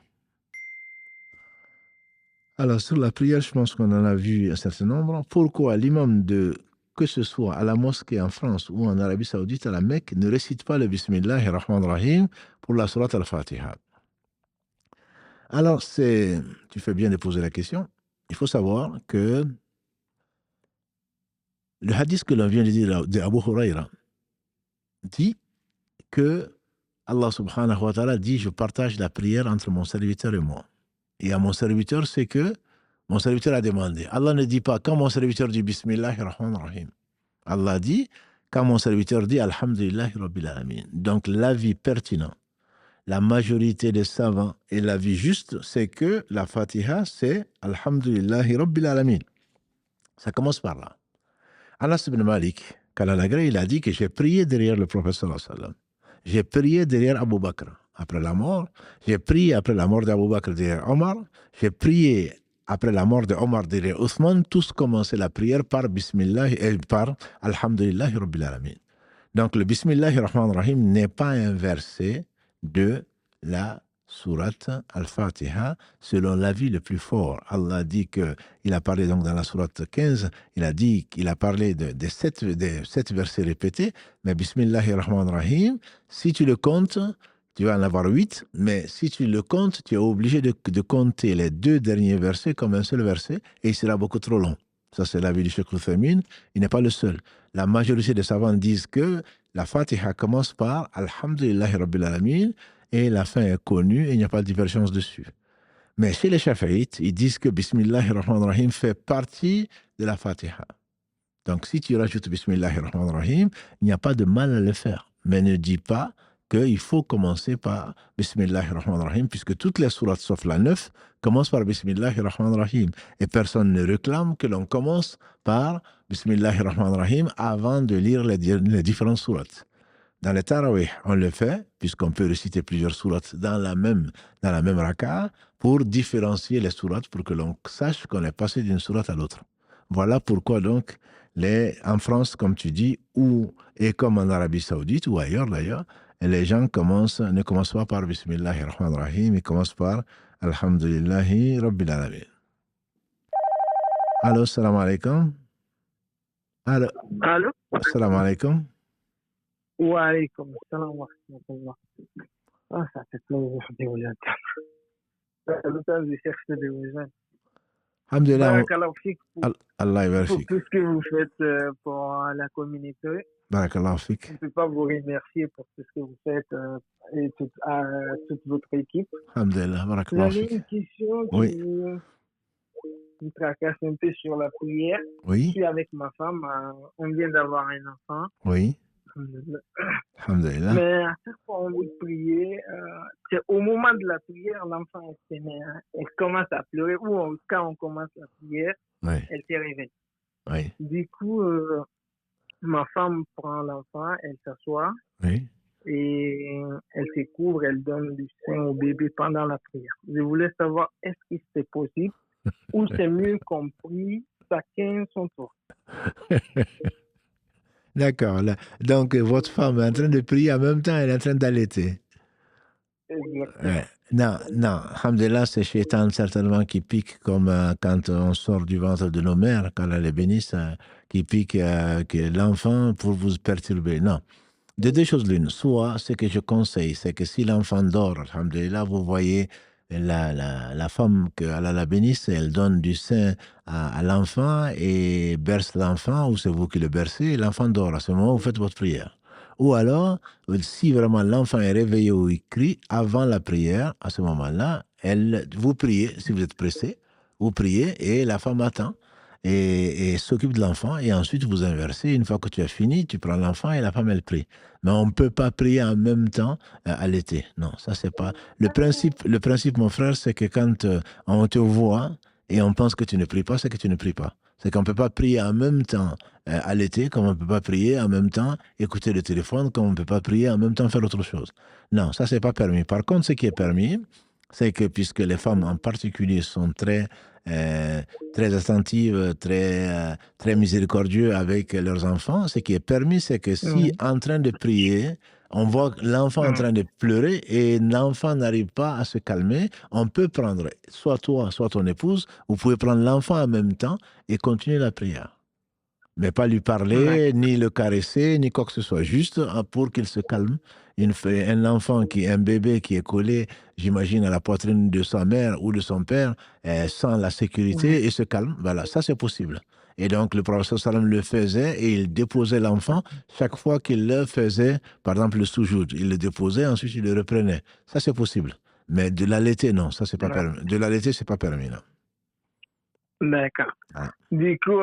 Alors, sur la prière, je pense qu'on en a vu un certain nombre. Pourquoi l'imam que ce soit à la mosquée en France ou en Arabie Saoudite, à la Mecque, ne récite pas le Bismillah ar-Rahman ar-Rahim pour la sourate al-Fatiha? Alors, tu fais bien de poser la question. Il faut savoir que le hadith que l'on vient de dire d'Abu Huraira dit que Allah subhanahu wa ta'ala dit « Je partage la prière entre mon serviteur et moi ». Et à mon serviteur, c'est que mon serviteur a demandé. Allah ne dit pas quand mon serviteur dit Bismillah ar-Rahman ar-Rahim. Allah dit quand mon serviteur dit Alhamdulillahi Rabbil Alamin. Donc l'avis pertinent, la majorité des savants et l'avis juste, c'est que la Fatiha, c'est Alhamdulillahi Rabbil Alamin. Ça commence par là. Anas ibn Malik, Kalalagré, il a dit que j'ai prié derrière le prophète sallallahu alayhi wa sallam. J'ai prié derrière Abu Bakr après la mort. J'ai prié après la mort d'Abu Bakr derrière Omar. J'ai prié après la mort de Omar derrière Othman. Tous commençaient la prière par Bismillah et par Alhamdulillahi Rabbil Alamin. Donc le Bismillahi Rahman Rahim n'est pas un verset de la sourate Al-Fatiha selon l'avis le plus fort. Allah dit qu'il a parlé donc dans la sourate 15, il a parlé des 7 versets répétés, mais Bismillahi Rahman Rahim, si tu le comptes, tu vas en avoir 8, mais si tu le comptes, tu es obligé de compter les 2 derniers versets comme un seul verset et il sera beaucoup trop long. Ça, c'est l'avis du Cheikh Al-Uthaymeen. Il n'est pas le seul. La majorité des savants disent que la Fatiha commence par Alhamdulillahi Rabbil Alamin et la fin est connue et il n'y a pas de divergence dessus. Mais chez les Shafi'ites, ils disent que Bismillahir Rahmanir Rahim fait partie de la Fatiha. Donc, si tu rajoutes Bismillahir Rahmanir Rahim, il n'y a pas de mal à le faire. Mais ne dis pas qu'il faut commencer par Bismillahirrahmanirrahim, puisque toutes les sourates, sauf la 9, commencent par Bismillahirrahmanirrahim. Et personne ne réclame que l'on commence par Bismillahirrahmanirrahim avant de lire les différentes sourates. Dans les tarawih, on le fait, puisqu'on peut réciter plusieurs sourates dans la même raka, pour différencier les sourates, pour que l'on sache qu'on est passé d'une sourate à l'autre. Voilà pourquoi donc, en France, comme tu dis, et comme en Arabie Saoudite, ou ailleurs d'ailleurs, les gens ne commencent pas par Bismillahirrahmanirrahim, ils commencent par Alhamdulillahi Rabbil Alamin. Allô, salam alaikum. Allô. Salam alaikum. Wa alaykum salam wa rahmatullah. Ah, ça fait plaisir de vous entendre. Le temps de chercher de vous entendre. Alhamdulillah. Barakallahu fik Allah pour tout ce que vous faites pour la communauté. Barakallahu fik. On ne peut pas vous remercier pour tout ce que vous faites et toute votre équipe. Alhamdulillah, barakallahu J'avais fik. une question Oui. qui me tracasse un peu sur la prière. Oui. Je suis avec ma femme, on vient d'avoir un enfant. Oui. Alhamdulillah. Mais à chaque fois on veut prier, c'est au moment de la prière, l'enfant elle commence à pleurer, ou quand on commence la prière, Oui. elle se réveille. Oui. Du coup, ma femme prend l'enfant, elle s'assoit Oui. et elle se couvre, elle donne du sein au bébé pendant la prière. Je voulais savoir, est-ce que c'est possible ou c'est mieux qu'on prie chacun son tour? D'accord. Donc, votre femme est en train de prier en même temps, elle est en train d'allaiter. Exactement. Ouais. Non, alhamdulillah, c'est Shaitan certainement qui pique comme quand on sort du ventre de nos mères, quand elle est bénisse, qui pique que l'enfant pour vous perturber. Non. De deux choses l'une. Soit, ce que je conseille, c'est que si l'enfant dort, alhamdulillah, vous voyez la femme qu'Allah la bénisse, elle donne du sein à l'enfant et berce l'enfant, ou c'est vous qui le bercez, et l'enfant dort. À ce moment, vous faites votre prière. Ou alors, si vraiment l'enfant est réveillé ou il crie, avant la prière, à ce moment-là, vous priez, si vous êtes pressé, vous priez et la femme attend et s'occupe de l'enfant, et ensuite vous inversez. Une fois que tu as fini, tu prends l'enfant et la femme, elle prie. Mais on ne peut pas prier en même temps à l'été. Non, ça c'est pas... Le principe, mon frère, c'est que quand on te voit et on pense que tu ne pries pas, c'est que tu ne pries pas. C'est qu'on ne peut pas prier en même temps à l'été, comme on ne peut pas prier en même temps écouter le téléphone, comme on ne peut pas prier en même temps faire autre chose. Non, ça c'est pas permis. Par contre, ce qui est permis, c'est que puisque les femmes en particulier sont très attentives, très miséricordieuses avec leurs enfants, ce qui est permis, c'est que si en train de prier, on voit l'enfant en train de pleurer et l'enfant n'arrive pas à se calmer, on peut prendre, soit toi, soit ton épouse, vous pouvez prendre l'enfant en même temps et continuer la prière. Mais pas lui parler, ni le caresser, ni quoi que ce soit, juste pour qu'il se calme. Un bébé qui est collé, j'imagine, à la poitrine de sa mère ou de son père, sans la sécurité et se calme. Voilà, ça c'est possible. Et donc le prophète sallam le faisait et il déposait l'enfant chaque fois qu'il le faisait, par exemple le soujoud, il le déposait, ensuite il le reprenait. Ça c'est possible. Mais de l'allaiter, non, ça c'est pas permis. De l'allaiter, c'est pas permis, non. D'accord. Ah. Du coup,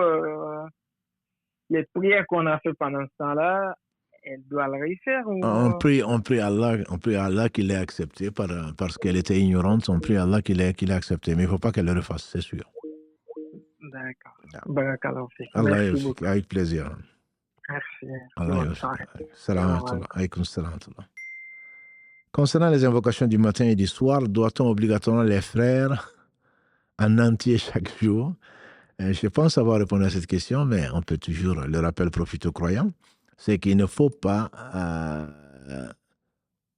les prières qu'on a fait pendant ce temps-là, elle doit le refaire ou... On prie Allah qu'il l'ait accepté parce qu'elle était ignorante. On prie Allah qu'il l'ait accepté. Mais il ne faut pas qu'elle le refasse, c'est sûr. D'accord. Barakallahu fik. Allah Merci beaucoup. avec plaisir. Merci. Allah salam alaykum. Concernant les invocations du matin et du soir, doit-on obligatoirement les faire en entier chaque jour? Je pense avoir répondu à cette question, mais on peut toujours, le rappel profite aux croyants, c'est qu'il ne faut pas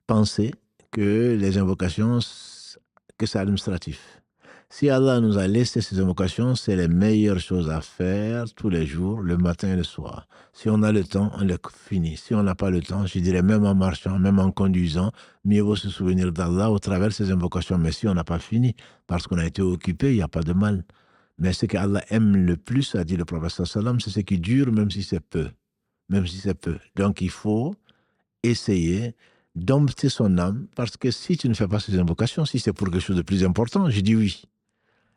penser que les invocations, que c'est administratif. Si Allah nous a laissé ces invocations, c'est les meilleures choses à faire tous les jours, le matin et le soir. Si on a le temps, on les finit. Si on n'a pas le temps, je dirais même en marchant, même en conduisant, mieux vaut se souvenir d'Allah au travers de ces invocations. Mais si on n'a pas fini, parce qu'on a été occupé, il n'y a pas de mal. Mais ce qu'Allah aime le plus, a dit le prophète sallam, c'est ce qui dure, même si c'est peu. Même si c'est peu. Donc il faut essayer dompter son âme, parce que si tu ne fais pas ces invocations, si c'est pour quelque chose de plus important, je dis oui.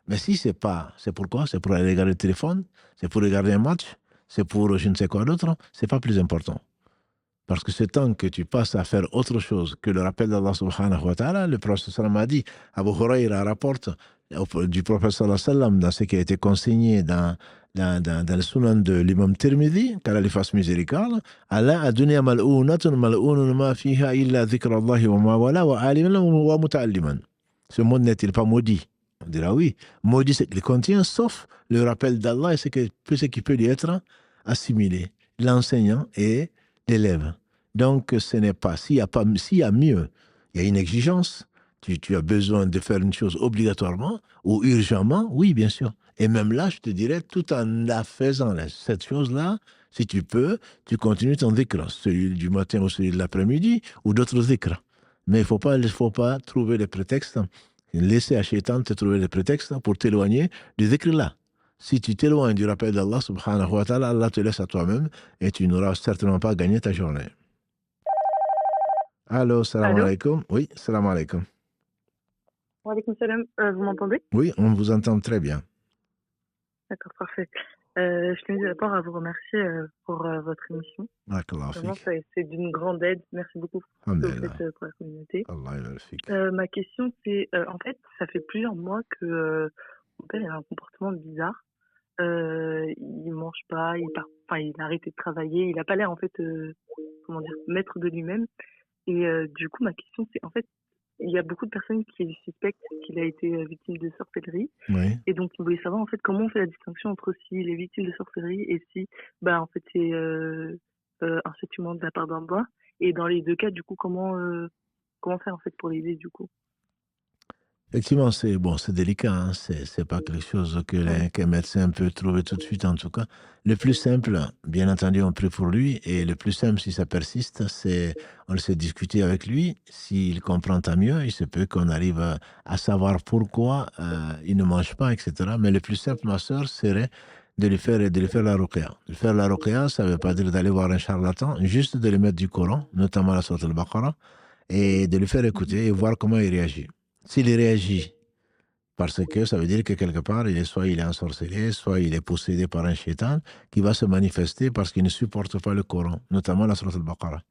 Mais si c'est pas, c'est pourquoi? C'est pour aller regarder le téléphone, c'est pour regarder un match, c'est pour je ne sais quoi d'autre, c'est pas plus important. Parce que ce temps que tu passes à faire autre chose que le rappel d'Allah subhanahu wa ta'ala, le prophète sallam a dit, Abu Huraira rapporte du prophète sallam dans ce qui a été consigné dans le sunan de l'imam Tirmidhi, qu'Allah lui fasse miséricorde, Allah a donné mal'ounatun mal'ounun ma fiha illa dhikra Allahi wa ma wala wa aliman wa muta'alliman. Ce monde n'est-il pas maudit? On dira oui. Maudit, c'est qu'il contient, sauf le rappel d'Allah et ce qui peut lui être assimilé. L'enseignant et l'élève. Donc, ce n'est pas, s'il y a mieux, il y a une exigence, tu as besoin de faire une chose obligatoirement ou urgemment, oui, bien sûr. Et même là, je te dirais, tout en la faisant, cette chose-là, si tu peux, tu continues ton dhikr, celui du matin ou celui de l'après-midi, ou d'autres dhikrs. Mais il ne faut pas trouver les prétextes, laisser à Shaitan te trouver les prétextes pour t'éloigner du dhikr-là. Si tu t'éloignes du rappel d'Allah subhanahu wa ta'ala, Allah te laisse à toi-même et tu n'auras certainement pas gagné ta journée. Allô, salam alaikum. Oui, salam alaikum. Wa alaikum salam. Vous m'entendez? Oui, on vous entend très bien. D'accord, parfait. Je tenais d'abord à vous remercier pour votre émission. Vraiment, c'est d'une grande aide. Merci beaucoup pour ce que vous faites pour la communauté. Ma question, c'est, en fait, ça fait plusieurs mois que mon père a un comportement bizarre. Il mange pas, il a arrêté de travailler, il n'a pas l'air, en fait, maître de lui-même. Et du coup, ma question, c'est, en fait, il y a beaucoup de personnes qui suspectent qu'il a été victime de sorcellerie. Oui. Et donc, on voulait savoir, en fait, comment on fait la distinction entre s'il est victime de sorcellerie et si, en fait, c'est un châtiment de la part d'Allah. Et dans les deux cas, du coup, comment faire, en fait, pour l'aider, du coup? Effectivement, c'est délicat, hein. C'est pas quelque chose qu'un médecin peut trouver tout de suite, en tout cas. Le plus simple, bien entendu, on prie pour lui, et le plus simple, si ça persiste, c'est on le sait discuter avec lui. S'il comprend, tant mieux. Il se peut qu'on arrive à savoir pourquoi il ne mange pas, etc. Mais le plus simple, ma sœur, serait de lui faire la ruqya. De faire la ruqya, ça ne veut pas dire d'aller voir un charlatan, juste de lui mettre du Coran, notamment la sourate al-Baqarah, et de lui faire écouter et voir comment il réagit. S'il réagit, parce que ça veut dire que quelque part, soit il est ensorcelé, soit il est possédé par un shaitan qui va se manifester parce qu'il ne supporte pas le Coran, notamment la sourate al-Baqarah.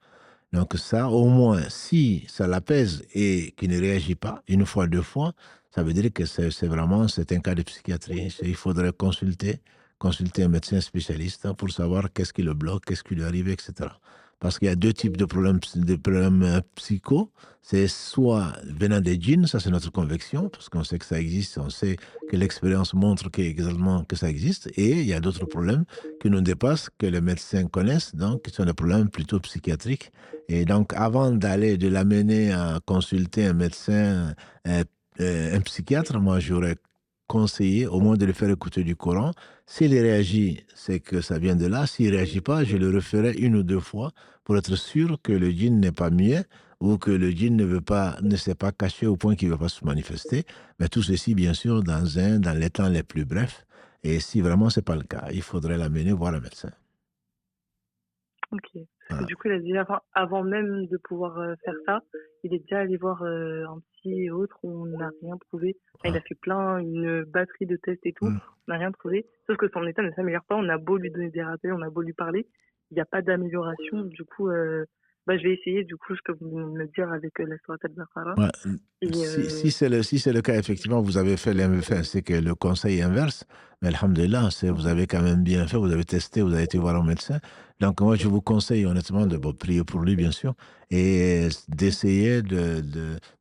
Donc ça, au moins, si ça l'apaise et qu'il ne réagit pas, une fois, deux fois, ça veut dire que c'est un cas de psychiatrie. Il faudrait consulter un médecin spécialiste pour savoir qu'est-ce qui le bloque, qu'est-ce qui lui arrive, etc. Parce qu'il y a deux types de problèmes psycho. C'est soit venant des djinns, ça c'est notre conviction, parce qu'on sait que ça existe, on sait que l'expérience montre exactement que ça existe. Et il y a d'autres problèmes qui nous dépassent, que les médecins connaissent, donc qui sont des problèmes plutôt psychiatriques. Et donc, avant de l'amener à consulter un médecin, un psychiatre, moi j'aurais conseillé au moins de lui faire écouter du Coran. S'il réagit, c'est que ça vient de là. S'il ne réagit pas, je le referai une ou deux fois pour être sûr que le djinn n'est pas muet ou que le djinn ne s'est pas caché au point qu'il ne veut pas se manifester. Mais tout ceci, bien sûr, dans les temps les plus brefs. Et si vraiment ce n'est pas le cas, il faudrait l'amener voir un médecin. Ok. Parce que du coup, il a dit avant même de pouvoir faire ça, il est déjà allé voir un psy et autres où on n'a rien trouvé. Il a fait une batterie de tests et tout, on n'a rien trouvé. Sauf que son état ne s'améliore pas. On a beau lui donner des rappels, on a beau lui parler, il n'y a pas d'amélioration. Du coup, je vais essayer du coup ce que vous me dire avec la sourate al-Baqarah. Ouais. Si c'est le cas, effectivement, vous avez fait c'est que le conseil est inverse. Mais alhamdulillah, vous avez quand même bien fait, vous avez testé, vous avez été voir un médecin. Donc moi, je vous conseille honnêtement de prier pour lui, bien sûr, et d'essayer de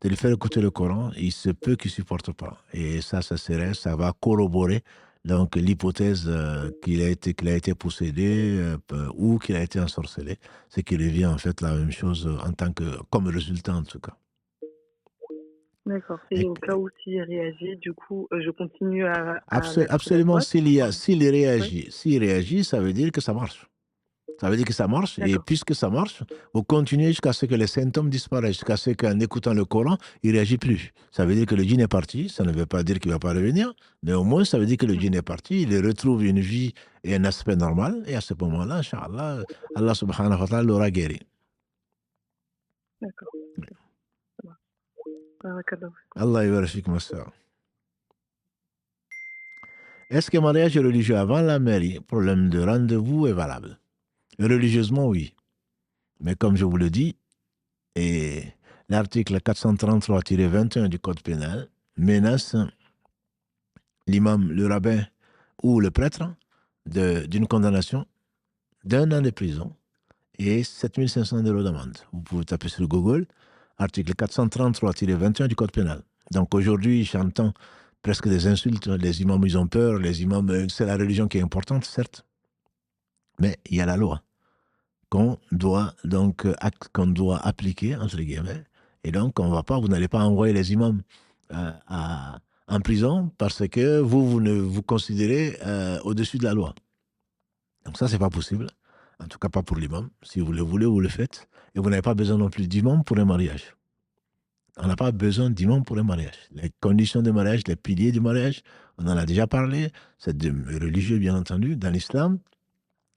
lui faire écouter le Coran. Il se peut qu'il ne supporte pas. Et ça va corroborer donc l'hypothèse qu'il a été possédé ou qu'il a été ensorcelé. C'est qu'il revient en fait la même chose comme résultat en tout cas. D'accord. Et au cas où s'il réagit, du coup, je continue à absolument. S'il réagit, ça veut dire que ça marche. Ça veut dire que ça marche, et puisque ça marche, vous continuez jusqu'à ce que les symptômes disparaissent, jusqu'à ce qu'en écoutant le Coran, il ne réagit plus. Ça veut dire que le djinn est parti, ça ne veut pas dire qu'il ne va pas revenir, mais au moins ça veut dire que le djinn est parti, il retrouve une vie et un aspect normal, et à ce moment-là, Inch'Allah, Allah subhanahu wa ta'ala l'aura guéri. D'accord. Allah yabarak ma sœur. Est-ce que mariage religieux avant la mairie, problème de rendez-vous, est valable? Religieusement, oui. Mais comme je vous le dis, et l'article 433-21 du Code pénal menace l'imam, le rabbin ou le prêtre d'une condamnation d'1 an de prison et 7 500 € d'amende. Vous pouvez taper sur Google, article 433-21 du Code pénal. Donc aujourd'hui, j'entends presque des insultes, les imams ils ont peur, les imams, c'est la religion qui est importante, certes, mais il y a la loi qu'on doit appliquer, entre guillemets, et donc vous n'allez pas envoyer les imams en prison parce que vous vous considérez au-dessus de la loi. Donc ça, c'est pas possible. En tout cas, pas pour l'imam. Si vous le voulez, vous le faites. Et vous n'avez pas besoin non plus d'imam pour un mariage. On n'a pas besoin d'imam pour un mariage. Les conditions de mariage, les piliers du mariage, on en a déjà parlé. C'est religieux, bien entendu. Dans l'islam,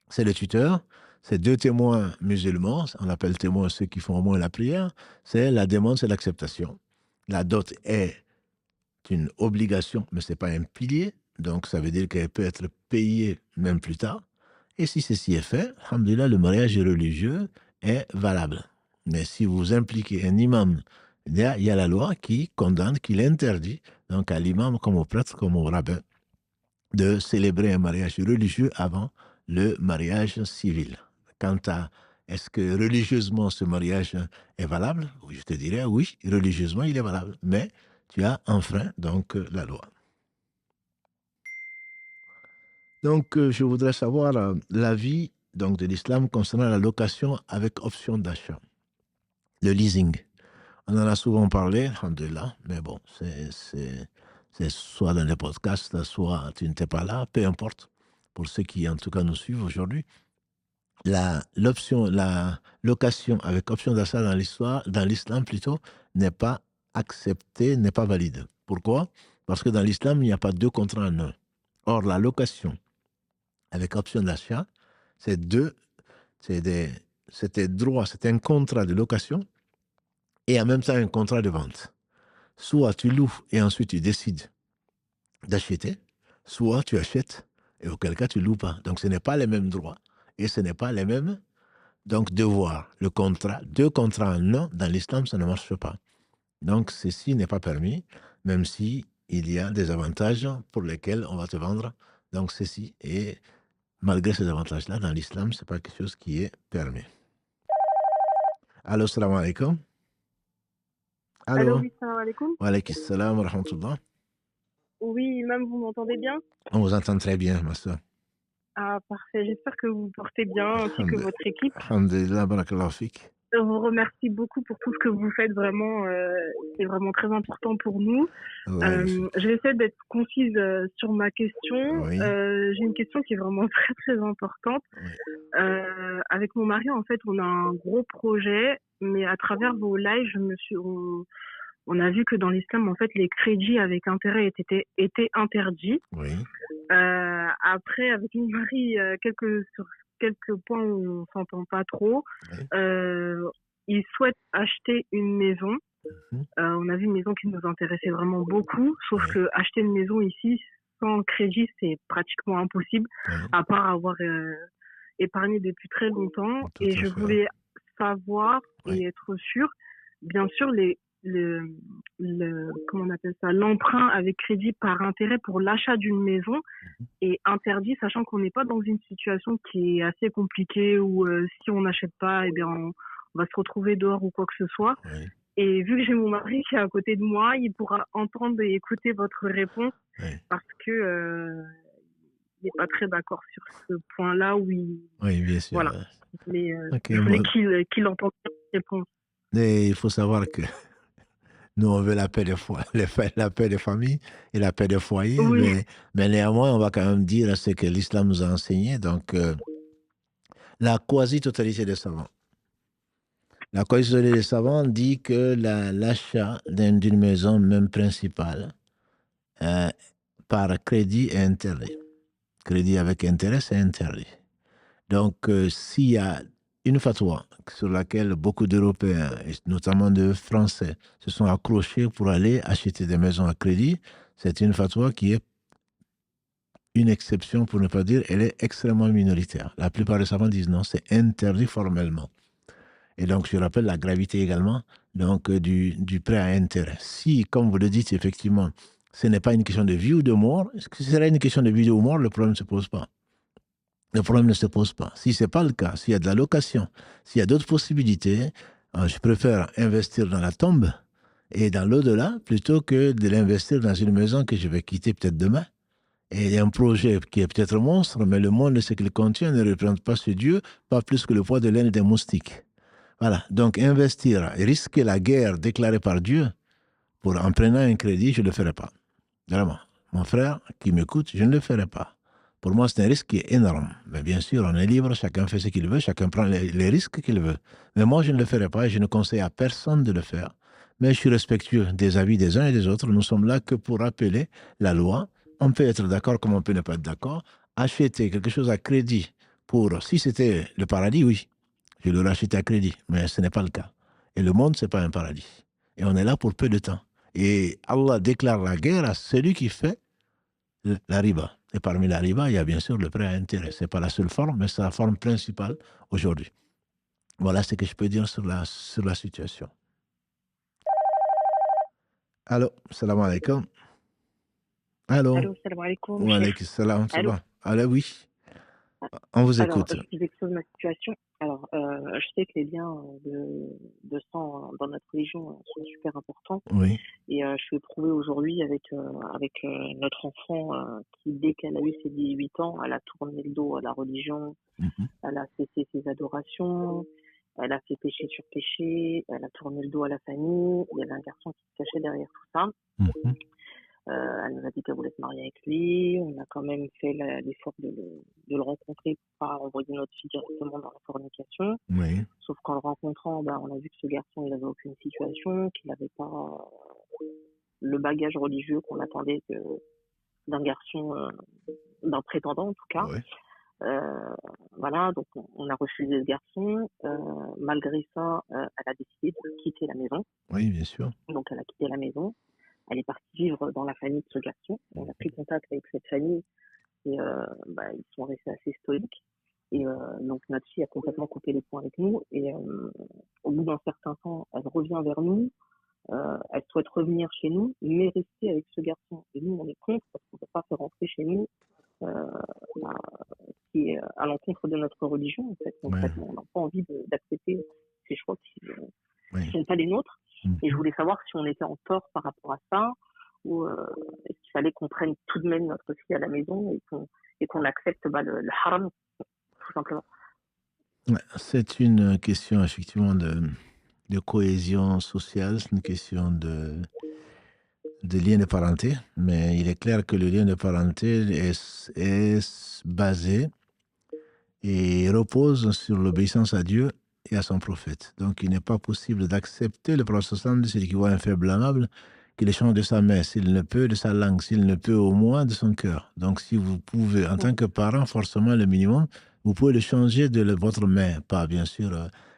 c'est le tuteur, c'est 2 témoins musulmans. On appelle témoins ceux qui font au moins la prière. C'est la demande, c'est l'acceptation. La dot est une obligation, mais ce n'est pas un pilier. Donc, ça veut dire qu'elle peut être payée même plus tard. Et si ceci est fait, alhamdoulilah, le mariage religieux est valable. Mais si vous impliquez un imam, il y a la loi qui condamne, qui l'interdit, donc à l'imam comme au prêtre, comme au rabbin, de célébrer un mariage religieux avant le mariage civil. Quant à est-ce que religieusement ce mariage est valable, je te dirais oui, religieusement il est valable, mais tu as enfreint donc la loi. Donc, je voudrais savoir l'avis de l'islam concernant la location avec option d'achat, le leasing. On en a souvent parlé, alhamdoulilah, mais bon, c'est soit dans les podcasts, soit tu n'étais pas là, peu importe. Pour ceux qui, en tout cas, nous suivent aujourd'hui, la location avec option d'achat dans l'islam plutôt, n'est pas acceptée, n'est pas valide. Pourquoi? Parce que dans l'islam, il n'y a pas 2 contrats en un. Or, la location avec option d'achat, c'est un contrat de location et en même temps un contrat de vente. Soit tu loues et ensuite tu décides d'acheter, soit tu achètes et auquel cas tu loues pas. Donc ce n'est pas les mêmes droits et ce n'est pas les mêmes devoirs. Le contrat, 2 contrats en un, dans l'islam, ça ne marche pas. Donc ceci n'est pas permis, même si il y a des avantages pour lesquels on va te vendre donc ceci. Et malgré ces avantages-là, dans l'islam, ce n'est pas quelque chose qui est permis. Allô, salam alaikum. Allô, oui, salam alaikum. Wa alaikum salam wa rahmatullah. Oui, même vous m'entendez bien? On vous entend très bien, ma soeur. Ah, parfait. J'espère que vous vous portez bien, ainsi que votre équipe. Alhamdulillah, barakallahu fik. Je vous remercie beaucoup pour tout ce que vous faites. Vraiment, c'est vraiment très important pour nous. Je vais essayer d'être concise sur ma question. Oui. J'ai une question qui est vraiment très, très importante. Oui. Avec mon mari, en fait, on a un gros projet, mais à travers vos lives, on a vu que dans l'islam, en fait, les crédits avec intérêt étaient interdits. Oui. Après, avec mon mari, sur quelques points où on s'entend pas trop, Oui. il souhaite acheter une maison. Mhm. On a vu une maison qui nous intéressait vraiment beaucoup, sauf Oui. que acheter une maison ici sans crédit, c'est pratiquement impossible, Oui. à part avoir épargné depuis très longtemps. Tout Et à je fait. voulais savoir Oui. et être sûre, bien sûr, comment on appelle ça, l'emprunt avec crédit par intérêt pour l'achat d'une maison est interdit, sachant qu'on n'est pas dans une situation qui est assez compliquée où si on n'achète pas, eh bien on va se retrouver dehors ou quoi que ce soit. Oui. Et vu que j'ai mon mari qui est à côté de moi, il pourra entendre et écouter votre réponse, Oui. parce que il n'est pas très d'accord sur ce point-là où il... Oui, bien sûr. Voilà. Mais Ok, je voulais qu'il entende cette réponse. Mais il faut savoir que nous, on veut la paix des familles et la paix des foyers, Oui. mais néanmoins, on va quand même dire ce que l'islam nous a enseigné. Donc, la quasi-totalité des savants. La quasi-totalité des savants dit que l'achat d'une maison, même principale, par crédit est interdit. Crédit avec intérêt, c'est interdit. Donc, s'il y a une fatwa sur laquelle beaucoup d'Européens, et notamment de Français, se sont accrochés pour aller acheter des maisons à crédit, c'est une fatwa qui est une exception, pour ne pas dire, elle est extrêmement minoritaire. La plupart des savants disent non, c'est interdit formellement. Et donc, je rappelle la gravité également donc, du prêt à intérêt. Si, comme vous le dites, effectivement, ce n'est pas une question de vie ou de mort, si ce serait une question de vie ou de mort, le problème ne se pose pas. Le problème ne se pose pas. Si ce n'est pas le cas, s'il y a de la location, s'il y a d'autres possibilités, je préfère investir dans la tombe et dans l'au-delà plutôt que de l'investir dans une maison que je vais quitter peut-être demain. Et un projet qui est peut-être monstre, mais le monde, ce qu'il contient, ne représente pas ce Dieu, pas plus que le poids de laine des moustiques. Voilà. Donc, investir et risquer la guerre déclarée par Dieu en prenant un crédit, je ne le ferai pas. Vraiment. Mon frère qui m'écoute, je ne le ferai pas. Pour moi, c'est un risque qui est énorme. Mais bien sûr, on est libre, chacun fait ce qu'il veut, chacun prend les risques qu'il veut. Mais moi, je ne le ferai pas et je ne conseille à personne de le faire. Mais je suis respectueux des avis des uns et des autres. Nous sommes là que pour rappeler la loi. On peut être d'accord comme on peut ne pas être d'accord. Acheter quelque chose à crédit si c'était le paradis, oui, je l'aurais acheté à crédit, mais ce n'est pas le cas. Et le monde, ce n'est pas un paradis. Et on est là pour peu de temps. Et Allah déclare la guerre à celui qui fait la riba. Et parmi la riba, il y a bien sûr le prêt à intérêt. Ce n'est pas la seule forme, mais c'est la forme principale aujourd'hui. Voilà ce que je peux dire sur la situation. Allô, salam alaikum. Allô. Allô, salam alaikum. Wa alaikum salam. Allô, oui. On vous écoute. Alors, je vous expose ma situation. Alors, je sais que les liens de sang dans notre religion sont super importants. Oui. Et je suis éprouvée aujourd'hui avec notre enfant qui, dès qu'elle a eu ses 18 ans, elle a tourné le dos à la religion, elle a cessé ses adorations, elle a fait péché sur péché, elle a tourné le dos à la famille. Il y avait un garçon qui se cachait derrière tout ça. Elle nous a dit qu'elle voulait se marier avec lui. On a quand même fait l'effort de le rencontrer pour pas envoyer notre fille directement dans la fornication. Oui. Sauf qu'en le rencontrant, on a vu que ce garçon, il n'avait aucune situation, qu'il n'avait pas le bagage religieux qu'on attendait d'un garçon, d'un prétendant en tout cas. Oui. Voilà, donc on a refusé ce garçon. Malgré ça, elle a décidé de quitter la maison. Oui, bien sûr. Donc elle a quitté la maison. Elle est partie vivre dans la famille de ce garçon. On a pris contact avec cette famille et ils sont restés assez stoïques. Et donc notre fille a complètement coupé les ponts avec nous. Et au bout d'un certain temps, elle revient vers nous. Elle souhaite revenir chez nous, mais rester avec ce garçon. Et nous, on est contre parce qu'on ne peut pas faire rentrer chez nous qui est à l'encontre de notre religion. En fait, concrètement, on n'a pas envie d'accepter ces choix qui ne sont pas les nôtres. Et je voulais savoir si on était en tort par rapport à ça, ou est-ce qu'il fallait qu'on prenne tout de même notre fille à la maison et qu'on accepte le haram, tout simplement. C'est une question effectivement de cohésion sociale, c'est une question de lien de parenté, mais il est clair que le lien de parenté est basé et repose sur l'obéissance à Dieu et à son prophète. Donc, il n'est pas possible d'accepter le prophète, celui qui voit un faible blâmable, qu'il échange de sa main, s'il ne peut, de sa langue, s'il ne peut, au moins de son cœur. Donc, si vous pouvez, en tant que parent, forcément, le minimum, vous pouvez le changer de votre main, pas bien sûr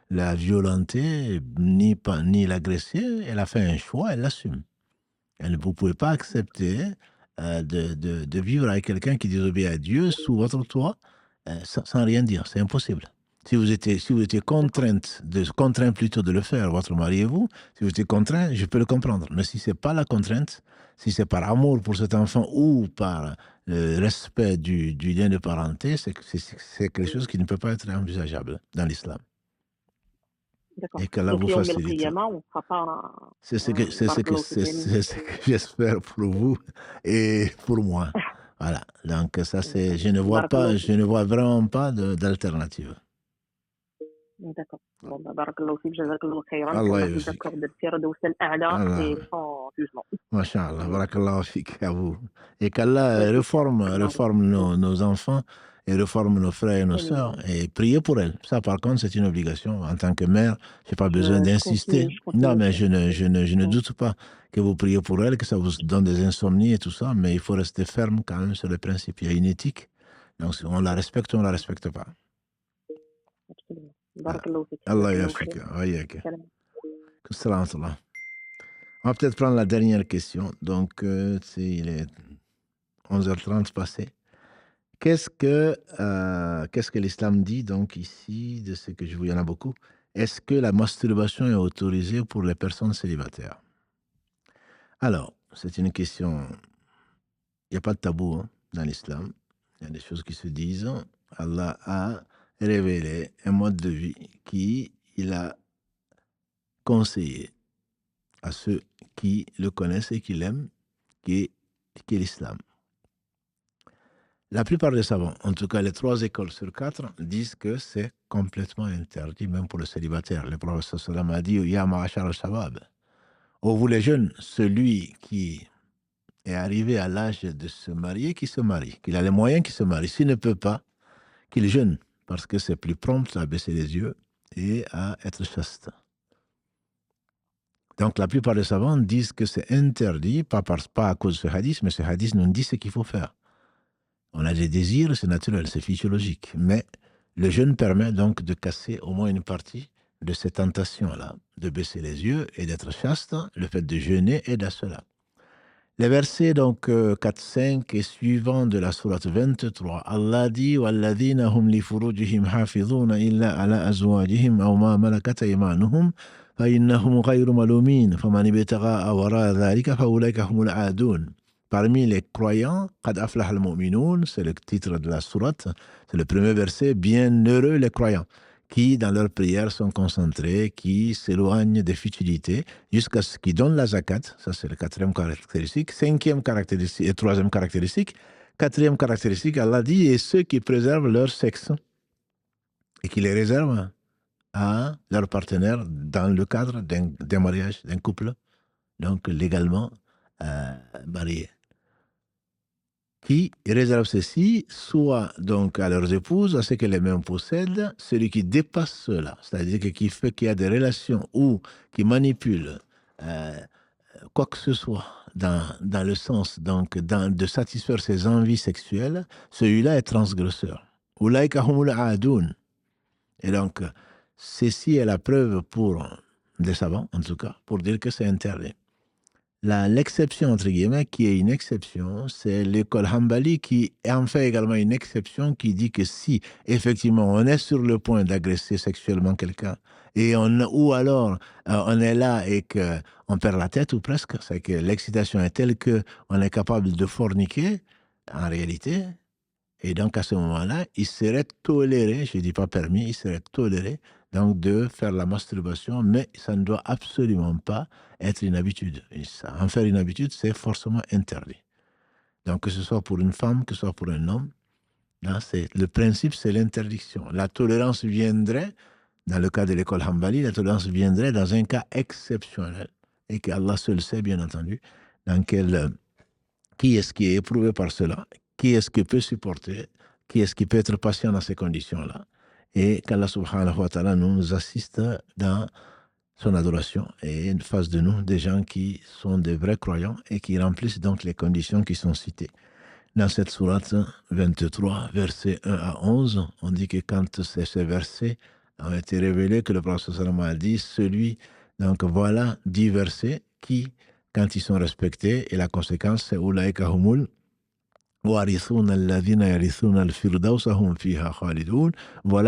la violenter, ni l'agresser. Elle a fait un choix, elle l'assume. Vous ne pouvez pas accepter de vivre avec quelqu'un qui désobéit à Dieu sous votre toit sans rien dire. C'est impossible. Si vous étiez contraint plutôt de le faire, votre mari et vous, si vous étiez contraint, je peux le comprendre. Mais si ce n'est pas la contrainte, si c'est par amour pour cet enfant ou par respect du lien de parenté, c'est quelque chose qui ne peut pas être envisageable dans l'islam. D'accord. Et qu'Allah vous facilite. C'est ce que j'espère pour vous et pour moi. Voilà. Donc ça, je ne vois vraiment pas d'alternative. D'accord. Bon, barakallahu fik, jazakallahu khayran. Allah vous accorde le firdaus al-a'la et sans jugement. Masha'Allah, barakallahu fik à vous. Et qu'Allah réforme nos enfants et réforme nos frères et nos sœurs et prier pour elles. Ça, par contre, c'est une obligation. En tant que mère, je n'ai pas besoin d'insister. Non, mais je ne doute pas que vous priez pour elles, que ça vous donne des insomnies et tout ça, mais il faut rester ferme quand même sur le principe. Il y a une éthique. Donc, on la respecte ou on ne la respecte pas. Absolument. Barakallahu fik. Allah yafik. Salam. On va peut-être prendre la dernière question. Donc, il est 11h30 passé. Qu'est-ce que l'islam dit donc ici, de ce que je vous, il y en a beaucoup. est-ce que la masturbation est autorisée pour les personnes célibataires? Alors, c'est une question, il n'y a pas de tabou dans l'islam, il y a des choses qui se disent. Allah a révélé un mode de vie qu'il a conseillé à ceux qui le connaissent et qui l'aiment, qui est l'islam. La plupart des savants, en tout cas les 3 écoles sur 4, disent que c'est complètement interdit, même pour le célibataire. Le prophète sallam a dit « Ya ma'ashar al-shabab » ô vous les jeunes, celui qui est arrivé à l'âge de se marier, qui se marie, qu'il a les moyens, qui se marie. S'il ne peut pas, qu'il jeûne, parce que c'est plus prompt à baisser les yeux et à être chaste. Donc la plupart des savants disent que c'est interdit, pas à cause de ce hadith, mais ce hadith nous dit ce qu'il faut faire. On a des désirs, c'est naturel, c'est physiologique. Mais le jeûne permet donc de casser au moins une partie de ces tentations-là, de baisser les yeux et d'être chaste. Le fait de jeûner aide à cela. Les versets donc 4, 5 et suivants de la sourate 23, Allah dit وَالَّذِينَ هُمْ لِفُرُوجِهِمْ حَافِظُونَ إِلَّا عَلَى أَزْوَاجِهِمْ أَوْ مَا مَلَكَتْ أَيْمَانُهُمْ فَإِنَّهُمْ غَيْرُ مَلُومِينَ فَمَنِ ابْتَغَىٰ وَرَاءَ ذَلِكَ فَأُولَٰئِكَ هُمُ الْعَادُونَ. Parmi les croyants, قَدْ أَفْلَحَ الْمُؤْمِنُونَ, c'est le titre de la sourate, c'est le premier verset, bienheureux les croyants, qui dans leurs prières sont concentrés, qui s'éloignent des futilités, jusqu'à ce qu'ils donnent la zakat, ça c'est la 4e caractéristique, 5e caractéristique et 3e caractéristique. 4e caractéristique, Allah dit, et ceux qui préservent leur sexe, et qui les réservent à leur partenaire dans le cadre d'un mariage, d'un couple, donc légalement marié. Qui réservent ceci, soit donc à leurs épouses, à ce que les mêmes possèdent, celui qui dépasse cela, c'est-à-dire qui fait qu'il y a des relations ou qui manipule quoi que ce soit dans le sens donc de satisfaire ses envies sexuelles, celui-là est transgresseur. Ulaïka humul aadun. Et donc, ceci est la preuve pour des savants, en tout cas, pour dire que c'est interdit. L'exception, entre guillemets, qui est une exception, c'est l'école Hanbali qui en fait également une exception qui dit que si, effectivement, on est sur le point d'agresser sexuellement quelqu'un, ou alors on est là et qu'on perd la tête ou presque, c'est que l'excitation est telle qu'on est capable de forniquer, en réalité, et donc à ce moment-là, il serait toléré, je ne dis pas permis, il serait toléré donc de faire la masturbation, mais ça ne doit absolument pas être une habitude. En faire une habitude, c'est forcément interdit. Donc que ce soit pour une femme, que ce soit pour un homme, là, le principe, c'est l'interdiction. La tolérance viendrait, dans le cas de l'école Hanbali, la tolérance viendrait dans un cas exceptionnel, et qu'Allah seul sait, bien entendu, qui est-ce qui est éprouvé par cela, qui est-ce qui peut supporter, qui est-ce qui peut être patient dans ces conditions-là, et qu'Allah subhanahu wa ta'ala nous assiste dans son adoration et fasse de nous des gens qui sont des vrais croyants et qui remplissent donc les conditions qui sont citées. Dans cette sourate 23, versets 1 à 11, on dit que quand ces versets ont été révélés, que le prophète sallallahu alayhi wa sallam a dit, donc voilà 10 versets qui, quand ils sont respectés, et la conséquence c'est « Ulaïka humul » voilà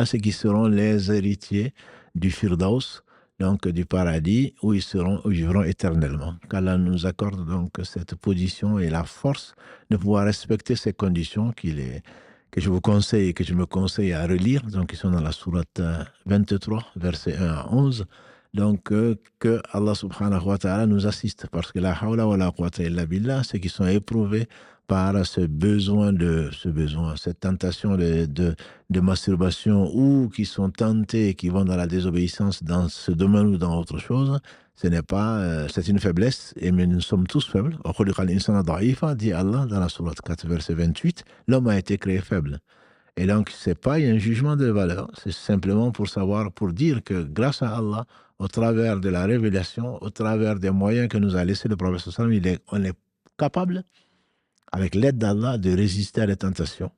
ce qui seront les héritiers du Firdaus, donc du paradis, où ils vivront éternellement. Qu'Allah nous accorde donc cette position et la force de pouvoir respecter ces conditions que je vous conseille et que je me conseille à relire, donc qui sont dans la sourate 23, versets 1 à 11. Donc, que Allah subhanahu wa ta'ala nous assiste, parce que la hawla wa la quwwata illa billah, ceux qui sont éprouvés par cette tentation de masturbation, ou qui sont tentés et qui vont dans la désobéissance dans ce domaine ou dans autre chose, c'est une faiblesse, et nous sommes tous faibles. Dit Allah dans la sourate 4, verset 28, l'homme a été créé faible. Et donc, c'est pas un jugement de valeur, c'est simplement pour dire que grâce à Allah, au travers de la révélation, au travers des moyens que nous a laissé le prophète sallallahu alayhi wa sallam, on est capable, avec l'aide d'Allah, de résister à la tentation.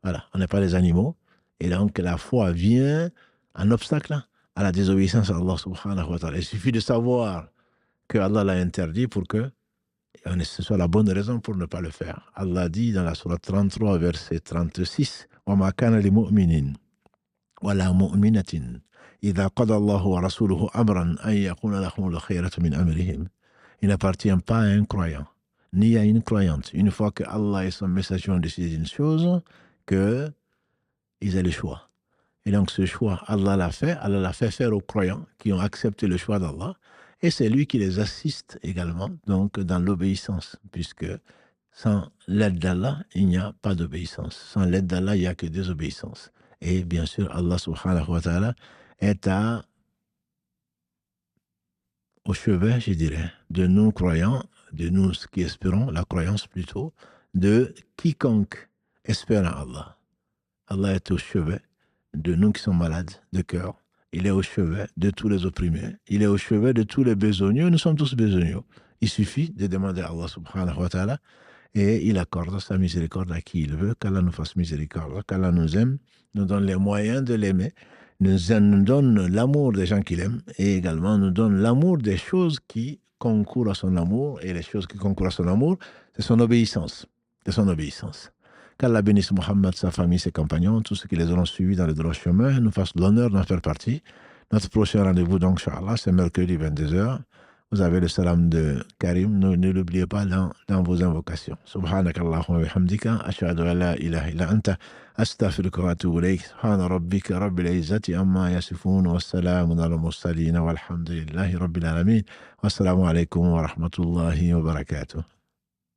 Voilà, on n'est pas des animaux. Et donc, la foi vient en obstacle à la désobéissance à Allah subhanahu wa ta'ala. Il suffit de savoir que Allah l'a interdit pour que ce soit la bonne raison pour ne pas le faire. Allah dit dans la sourate 33, verset 36, وَمَا كَانَ لِمُؤْمِنٍ وَلَا مُؤْمِنَةٍ إذا قضى الله ورسوله أمرا أن يكون لهم الخيرة من أمرهم. Il n'appartient pas à un croyant, ni à une croyante. Une fois que Allah et son messager ont décidé une chose, qu'ils aient le choix. Et donc ce choix, Allah l'a fait faire aux croyants qui ont accepté le choix d'Allah. Et c'est lui qui les assiste également donc dans l'obéissance, puisque sans l'aide d'Allah, il n'y a pas d'obéissance. Sans l'aide d'Allah, il n'y a que désobéissance. Et bien sûr, Allah subhanahu wa ta'ala est au chevet, je dirais, de nous croyants, de nous qui espérons, la croyance plutôt, de quiconque espère en Allah. Allah est au chevet de nous qui sommes malades de cœur. Il est au chevet de tous les opprimés. Il est au chevet de tous les besogneux. Nous sommes tous besogneux. Il suffit de demander à Allah subhanahu wa ta'ala et il accorde sa miséricorde à qui il veut, qu'Allah nous fasse miséricorde, qu'Allah nous aime, nous donne les moyens de l'aimer, nous donne l'amour des gens qu'il aime et également nous donne l'amour des choses qui concourent à son amour. Et les choses qui concourent à son amour, c'est son obéissance. C'est son obéissance. Qu'Allah bénisse Mohammed, sa famille, ses compagnons, tous ceux qui les auront suivis dans le droit chemin, nous fasse l'honneur d'en faire partie. Notre prochain rendez-vous, donc, Inch'Allah, c'est mercredi 22h. Vous avez le salam de Karim, ne l'oubliez pas dans vos invocations. Subhanakallahumma wa bihamdika, ashhadu an la ilaha illa anta, astaghfiruka wa atubu ilayk. Subhana rabbika rabbil izzati amma yasifun, wa salamun ala mursalin, walhamdulillahi rabbil alamin. Wassalamu alaikum wa rahmatullahi wa barakatuh.